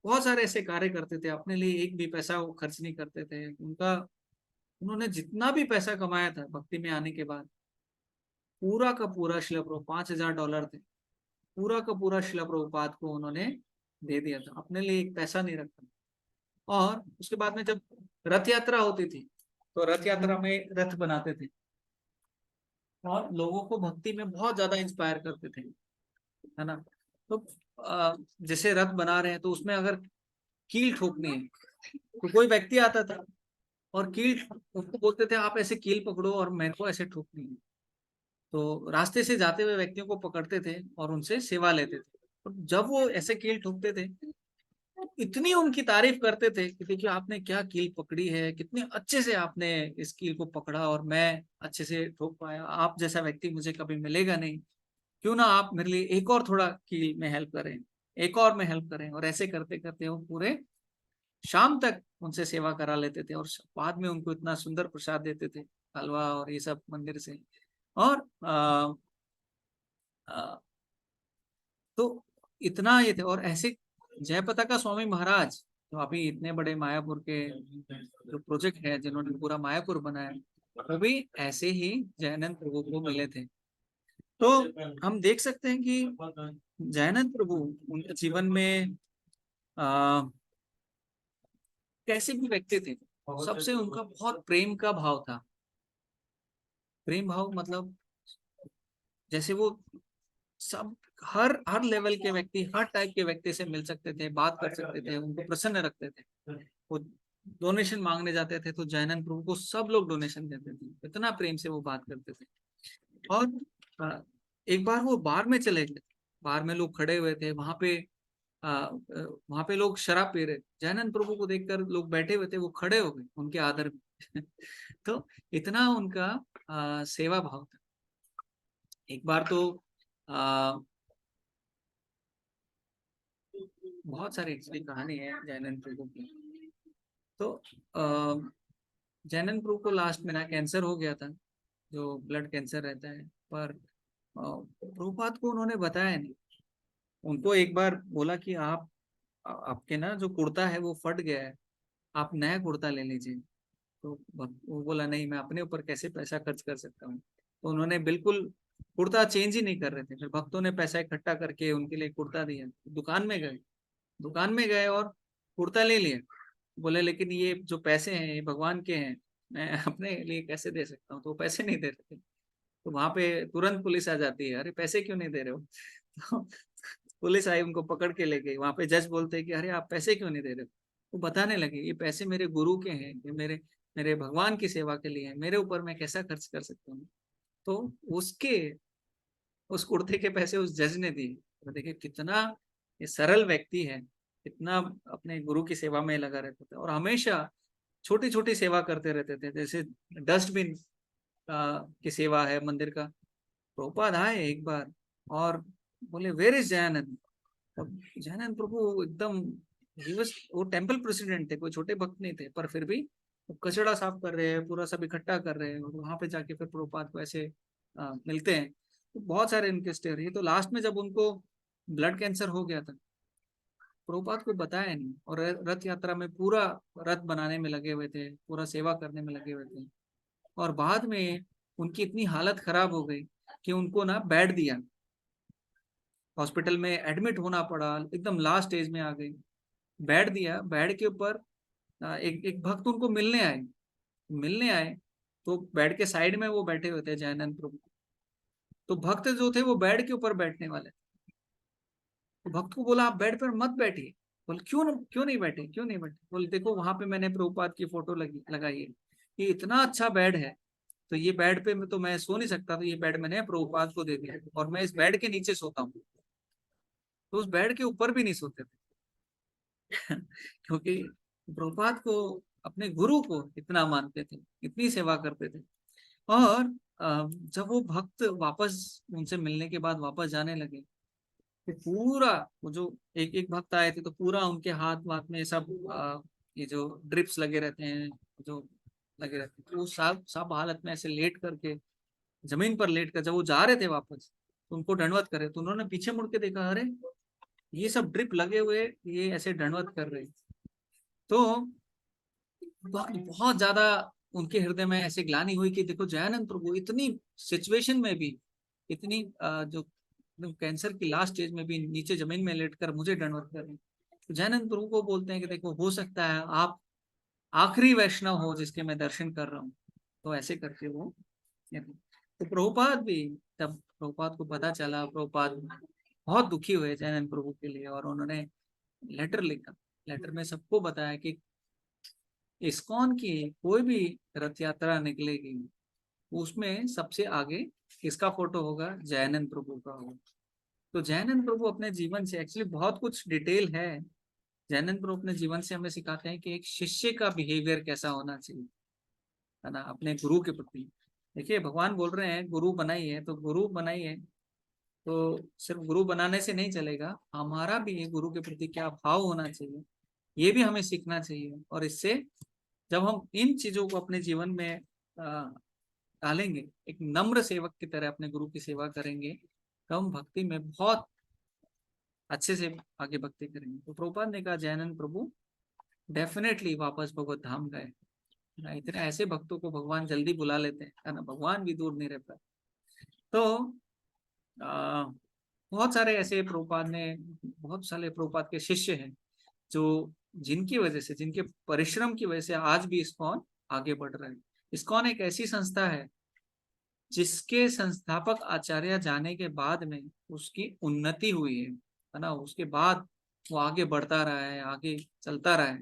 S1: बहुत सारे ऐसे कार्य करते थे, अपने लिए एक भी पैसा वो खर्च नहीं करते थे। उन्होंने जितना भी पैसा कमाया था भक्ति में आने के बाद, पूरा का पूरा शिला प्रभु, $5000 थे, पूरा का पूरा शिला प्रभुपाद को उन्होंने दे दिया था, अपने लिए एक पैसा नहीं रखा। और उसके बाद में जब रथ यात्रा होती थी, तो रथ यात्रा में रथ बनाते थे, और लोगों को भक्ति में बहुत ज्यादा इंस्पायर करते थे, है ना। तो जैसे रथ बना रहे हैं, तो उसमें अगर कील ठोकनी है, तो कोई व्यक्ति आता था और कील, उसको बोलते थे आप ऐसे कील पकड़ो और मेरे को ऐसे ठोकनी है। तो रास्ते से जाते हुए व्यक्तियों को पकड़ते थे और उनसे सेवा लेते थे। और जब वो ऐसे कील ठोकते थे, इतनी उनकी तारीफ करते थे कि देखिए आपने क्या कील पकड़ी है, कितने अच्छे से आपने इस कील को पकड़ा, और मैं अच्छे से ठोक पाया, आप जैसा व्यक्ति मुझे कभी मिलेगा नहीं, क्यों ना आप मेरे लिए एक और थोड़ा कील में हेल्प करें, एक और में हेल्प करें। और ऐसे करते करते वो पूरे शाम तक उनसे सेवा करा लेते थे, और बाद में उनको इतना सुंदर प्रसाद देते थे, हलवा और ये सब मंदिर से। और तो इतना ये थे। और ऐसे जयपताका स्वामी महाराज, तो अभी इतने बड़े मायापुर के जो प्रोजेक्ट है, जिन्होंने पूरा मायापुर बनाया, वो भी ऐसे ही जयानंद प्रभु को मिले थे। तो हम देख सकते हैं कि जयानंद प्रभु उनके जीवन में कैसे भी व्यक्ति थे, सबसे उनका बहुत प्रेम का भाव था। प्रेम भाव मतलब जैसे वो सब हर हर लेवल के व्यक्ति, हर टाइप के व्यक्ति से मिल सकते थे, बात कर सकते थे, उनको प्रसन्न रखते थे। वो डोनेशन मांगने जाते थे तो जैनन प्रभु को सब लोग डोनेशन देते थे, इतना प्रेम से वो बात करते थे। और एक बार वो बार में चले गए, बार में लोग खड़े हुए थे, वहां पे लोग शराब पी रहे, जैनन प्रभु को देखकर लोग बैठे हुए थे, वो खड़े हो गए उनके आदर में। तो इतना उनका सेवा भाव था। एक बार तो आ, बहुत सारी एक्चुअली कहानी है जैनन प्रभु की। तो जैनन प्रभु को लास्ट में ना कैंसर हो गया था, जो ब्लड कैंसर रहता है, पर प्रभुपाद को उन्होंने बताया नहीं। उनको एक बार बोला कि आपके ना जो कुर्ता है वो फट गया है, आप नया कुर्ता ले लीजिए। तो वो बोला नहीं, मैं अपने ऊपर कैसे पैसा खर्च कर सकता हूँ। तो उन्होंने बिल्कुल कुर्ता चेंज ही नहीं कर रहे थे। फिर भक्तों ने पैसा इकट्ठा करके उनके लिए कुर्ता दिया। दुकान में गए और कुर्ता ले लिया। बोले लेकिन ये जो पैसे हैं ये भगवान के हैं, मैं अपने लिए कैसे दे सकता हूँ। तो वो पैसे नहीं दे रहे थे। तो वहां पे तुरंत पुलिस आ जाती है, अरे पैसे क्यों नहीं दे रहे हो। तो पुलिस आई, उनको पकड़ के ले गई। वहां पे जज बोलते हैं कि अरे आप पैसे क्यों नहीं दे रहे हो। वो बताने लगे ये पैसे मेरे गुरु के हैं, ये मेरे मेरे भगवान की सेवा के लिए है, मेरे ऊपर मैं कैसा खर्च कर सकता हूँ। तो उसके उस कुर्ते के पैसे उस जज ने दिए। तो देखिए कितना ये सरल व्यक्ति है, कितना अपने गुरु की सेवा में लगा रहता था, और हमेशा छोटी छोटी सेवा करते रहते थे। जैसे डस्टबिन की सेवा है मंदिर का। प्रभुपाद आए एक बार और बोले वेयर इज जयानंद। तब जयानंद प्रभु एकदम वो टेम्पल प्रेसिडेंट थे, कोई छोटे भक्त नहीं थे, पर फिर भी वो कचड़ा साफ कर रहे हैं, पूरा सब इकट्ठा कर रहे हैं, और वहां पे जाके फिर प्रभुपाद को ऐसे मिलते हैं। तो बहुत सारे इनके स्टोरी। तो लास्ट में जब उनको ब्लड कैंसर हो गया था, प्रभुपाद को बताया नहीं, और रथ यात्रा में पूरा रथ बनाने में लगे हुए थे, पूरा सेवा करने में लगे हुए थे। और बाद में उनकी इतनी हालत खराब हो गई कि उनको ना बेड दिया, हॉस्पिटल में एडमिट होना पड़ा, एकदम लास्ट स्टेज में आ गई। बेड दिया, बेड के ऊपर एक एक भक्त उनको मिलने आए। तो बेड के साइड में वो बैठे हुए थे जयानंद प्रभु। तो भक्त जो थे वो बेड के ऊपर बैठने वाले। तो भक्त को बोला आप बेड पर मत बैठिए। बोले क्यों नहीं बैठे, क्यों नहीं बैठे। बोले देखो वहां पे मैंने प्रभुपाद की फोटो लगाई है, ये इतना अच्छा बेड है, तो ये बेड पे तो मैं सो नहीं सकता, तो ये बेड मैंने प्रभुपाद को दे दिया, और मैं इस बेड के नीचे सोता हूँ। तो उस बेड के ऊपर भी नहीं सोते थे। क्योंकि प्रभुपाद को, अपने गुरु को इतना मानते थे, इतनी सेवा करते थे। और जब वो भक्त वापस उनसे मिलने के बाद वापस जाने लगे, तो पूरा वो जो एक एक भक्त आए थे, तो पूरा उनके हाथ वाथ में सब ये जो ड्रिप्स लगे रहते हैं, जो लगे रहते हैं, तो वो सब सब हालत में ऐसे लेट करके, जमीन पर लेट कर जब वो जा रहे थे वापस, तो उनको दंडवत करे। तो उन्होंने पीछे मुड़ के देखा, अरे ये सब ड्रिप लगे हुए, ये ऐसे दंडवत कर रहे। तो बहुत ज्यादा उनके हृदय में ऐसे ग्लानि हुई कि देखो जयानंद प्रभु इतनी सिचुएशन में भी, इतनी जो कैंसर की लास्ट स्टेज में भी नीचे जमीन में लेटकर मुझे दंडवत कर रहे हैं। तो जयानंद प्रभु को बोलते हैं कि देखो हो सकता है आप आखिरी वैष्णव हो जिसके मैं दर्शन कर रहा हूँ। तो ऐसे करके वो, तो प्रभुपाद भी, तब प्रभुपाद को पता चला, प्रभुपाद बहुत दुखी हुए जयानंद प्रभु के लिए, और उन्होंने लेटर लिखा। लेटर में सबको बताया कि इस्कॉन की कोई भी रथ यात्रा निकलेगी, उसमें सबसे आगे किसका फोटो होगा, जयानंद प्रभु का होगा। तो जयानंद प्रभु अपने जीवन से, एक्चुअली बहुत कुछ डिटेल है, जयानंद प्रभु अपने जीवन से हमें सिखाते हैं कि एक शिष्य का बिहेवियर कैसा होना चाहिए, है ना, अपने गुरु के प्रति। देखिए भगवान बोल रहे हैं गुरु बनाइए, तो गुरु बनाइए, तो सिर्फ गुरु बनाने से नहीं चलेगा, हमारा भी गुरु के प्रति क्या भाव होना चाहिए, ये भी हमें सीखना चाहिए। और इससे जब हम इन चीजों को अपने जीवन में डालेंगे, एक नम्र सेवक की तरह अपने गुरु की सेवा करेंगे, तो हम भक्ति में बहुत अच्छे से आगे भक्ति करेंगे। तो प्रभुपाद ने कहा जयानंद प्रभु डेफिनेटली वापस भगवत धाम गए। इतने ऐसे भक्तों को भगवान जल्दी बुला लेते हैं, है ना, भगवान भी दूर नहीं रहता। तो बहुत सारे ऐसे प्रभुपाद ने, बहुत सारे प्रभुपाद के शिष्य हैं जो जिनकी वजह से, जिनके परिश्रम की वजह से आज भी इस्कॉन आगे बढ़ रहा है। इस्कॉन एक ऐसी संस्था है जिसके संस्थापक आचार्य जाने के बाद में उसकी उन्नति हुई है ना, उसके बाद वो आगे बढ़ता रहा है, आगे चलता रहा है।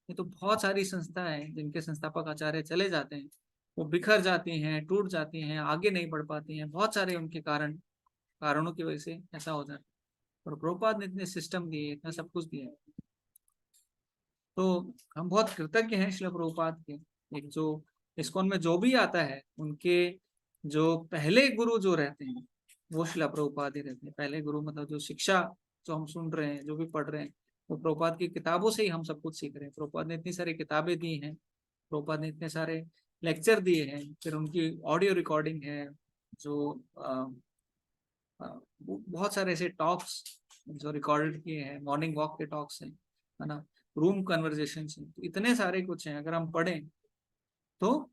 S1: ये तो बहुत सारी संस्थाएं हैं जिनके संस्थापक आचार्य चले जाते हैं, वो बिखर जाती हैं, टूट जाती हैं, आगे नहीं बढ़ पाती हैं, बहुत सारे उनके कारणों की वजह से ऐसा हो जाता है। और प्रभुपाद ने इतने सिस्टम दिए, इतना सब कुछ दिया, तो हम बहुत कृतज्ञ हैं श्रील प्रभुपाद के। एक जो इस्कॉन में जो भी आता है, उनके जो पहले गुरु जो रहते हैं वो श्रील प्रभुपाद ही रहते हैं। पहले गुरु मतलब जो शिक्षा जो हम सुन रहे हैं, जो भी पढ़ रहे हैं, वो प्रभुपाद की किताबों से ही हम सब कुछ सीख रहे हैं। प्रभुपाद ने इतनी सारी किताबें दी हैं, प्रभुपाद ने इतने सारे लेक्चर दिए हैं, फिर उनकी ऑडियो रिकॉर्डिंग है, जो बहुत सारे ऐसे टॉक्स जो रिकॉर्डेड किए हैं, मॉर्निंग वॉक के टॉक्स हैं, है ना, रूम कन्वर्सेशन हैं, तो इतने सारे कुछ हैं। अगर हम पढ़ें तो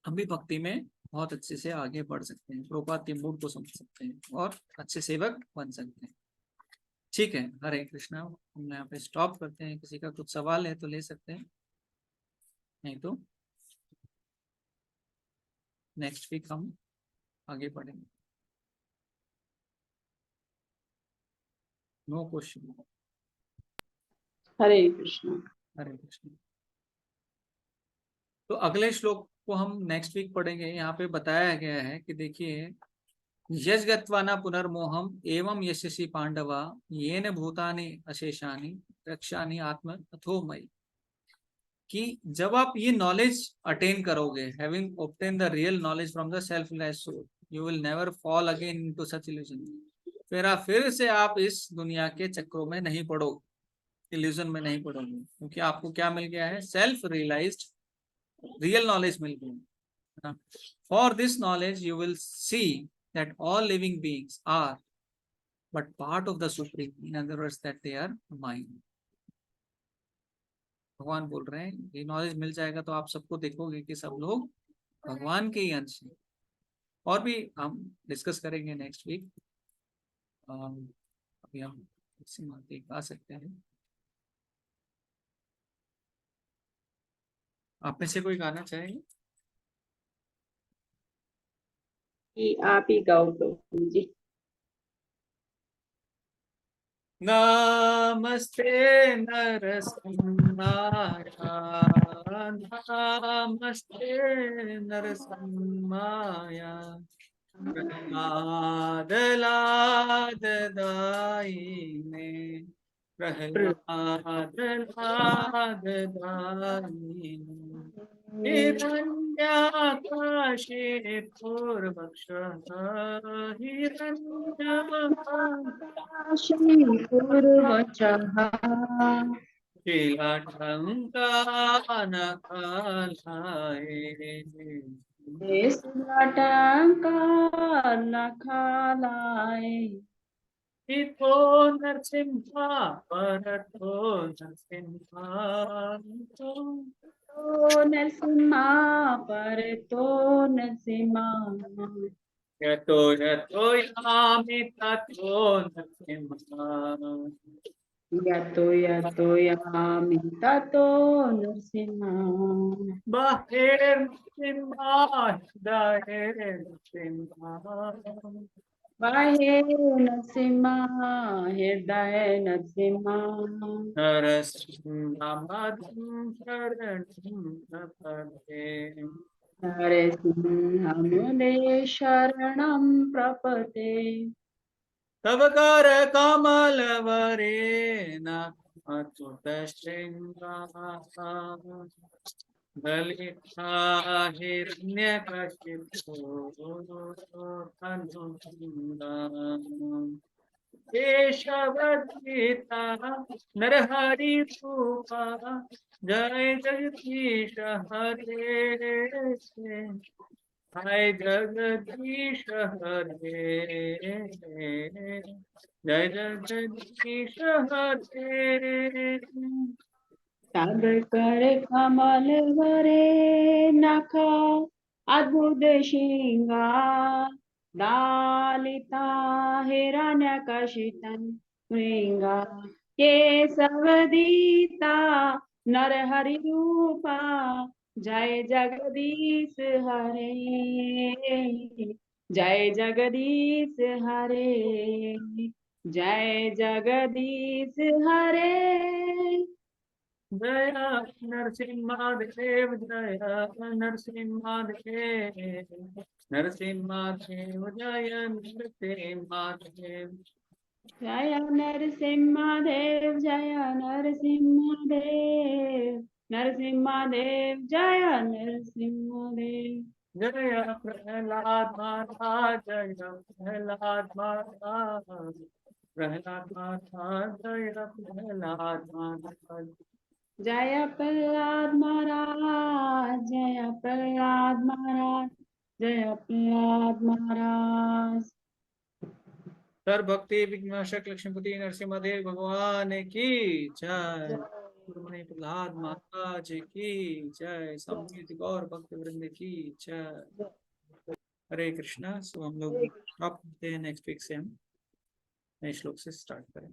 S1: हम भी भक्ति में बहुत अच्छे से आगे बढ़ सकते हैं, प्रभुपाद के मूड को समझ सकते हैं और अच्छे सेवक बन सकते हैं। ठीक है, हरे कृष्णा। हम यहाँ पे स्टॉप करते हैं। किसी का कुछ सवाल है तो ले सकते हैं, नहीं तो नेक्स्ट वीक हम आगे बढ़ेंगे। No question.
S4: हरे कृष्ण।
S1: हरे कृष्ण। तो अगले श्लोक को हम नेक्स्ट वीक पढ़ेंगे। यहाँ पे बताया गया है कि देखिए, यश गत्वा न पुनर्मोहम एवं यशसि पांडवा येन भूतानि अशेषानि रक्षानि आत्म अथो मयि, कि जब आप ये नॉलेज अटेन करोगे, having obtain the real knowledge from the self realized soul, you will never fall again into such illusion. फिर से आप इस दुनिया के चक्रों में नहीं पड़ोगे, इल्यूजन में नहीं पड़ोगे, क्योंकि आपको क्या मिल गया है? सेल्फ रियलाइज्ड रियल नॉलेज मिल गई। For this knowledge you will see that all living beings are but part of the supreme, in other words that they are mine। भगवान बोल रहे हैं ये नॉलेज मिल जाएगा तो आप सबको देखोगे कि सब लोग भगवान के ही अंश हैं। और भी हम डिस्कस करेंगे नेक्स्ट वीक। अभी हम इसी माते आ सकते हैं। आप में से कोई गाना चाहेंगे?
S3: आप ही गाओ प्रभु जी।
S1: नमस्ते नरसिंहाया, नमस्ते नरसिंहाया, प्रहलाद लाद दायिने, प्रहलाद लाद दायिने, हिरण्याकाशे पूर्वक्षः,
S3: श्री पूर्वचः
S1: शिलाटङ्कानकालाये,
S3: नखालाय
S1: इतो नरसिंहा परतो नरसिंहा,
S3: तो नरसिम्हा पर तो नरसिम्हा
S1: यतो यतो यामि ततो नरसिंहा,
S3: यतो यामि ततो नरसिम्हा
S1: बाहेर्नरसिंहा हृदये नरसिंहा,
S3: बाहे नरसिम्हा हृदय नरसिम्हा
S1: नरसिंहमहं शरणं प्रपद्ये,
S3: नरसिंहमुने शरणं प्रपते
S1: तव कर कमलवरेण अच्युतशृङ्गाः, ललिता हिरण्यकशिपो धनुषङ्गाः, केशवद्गीता नरहरिरूपा, जय जगदीश हरे, जय जगदीश हरे, जय जगदीश हरे।
S3: तब कर कमल वरे नखा अद्भुत श्रृंगार लालिता हिरण्यकशितन श्रृंगार केशवदीता नरहरि रूपा जय जगदीश हरे, जय जगदीश हरे, जय जगदीश हरे।
S1: जय नरसिंहदेव, जय नरसिंहदेव, नरसिंहदेव, जय नरसिंहदेव।
S3: जय नरसिंहदेव, जय नरसिंहदेव, नरसिंहदेव जय नरसिंहदेव।
S1: जय प्रहलाद महाराज, जय प्रहलाद महाराज, प्रहलाद महाराज, जय प्रहलाद महाराज।
S3: जय प्रहलाद महाराज, जय प्रहलाद महाराज, जय प्रहलाद महाराज।
S1: सर भक्ति विघ्ननाशक लक्ष्मीपति नरसिंहदेव भगवान की जय। गुरुमणि प्रहलाद महाराज की जय। समृद्ध गौर भक्त वृंद की जय। हरे कृष्णा। सो हम लोग स्टॉप करते हैं, नेक्स्ट वीक से हम नए श्लोक से स्टार्ट करेंगे।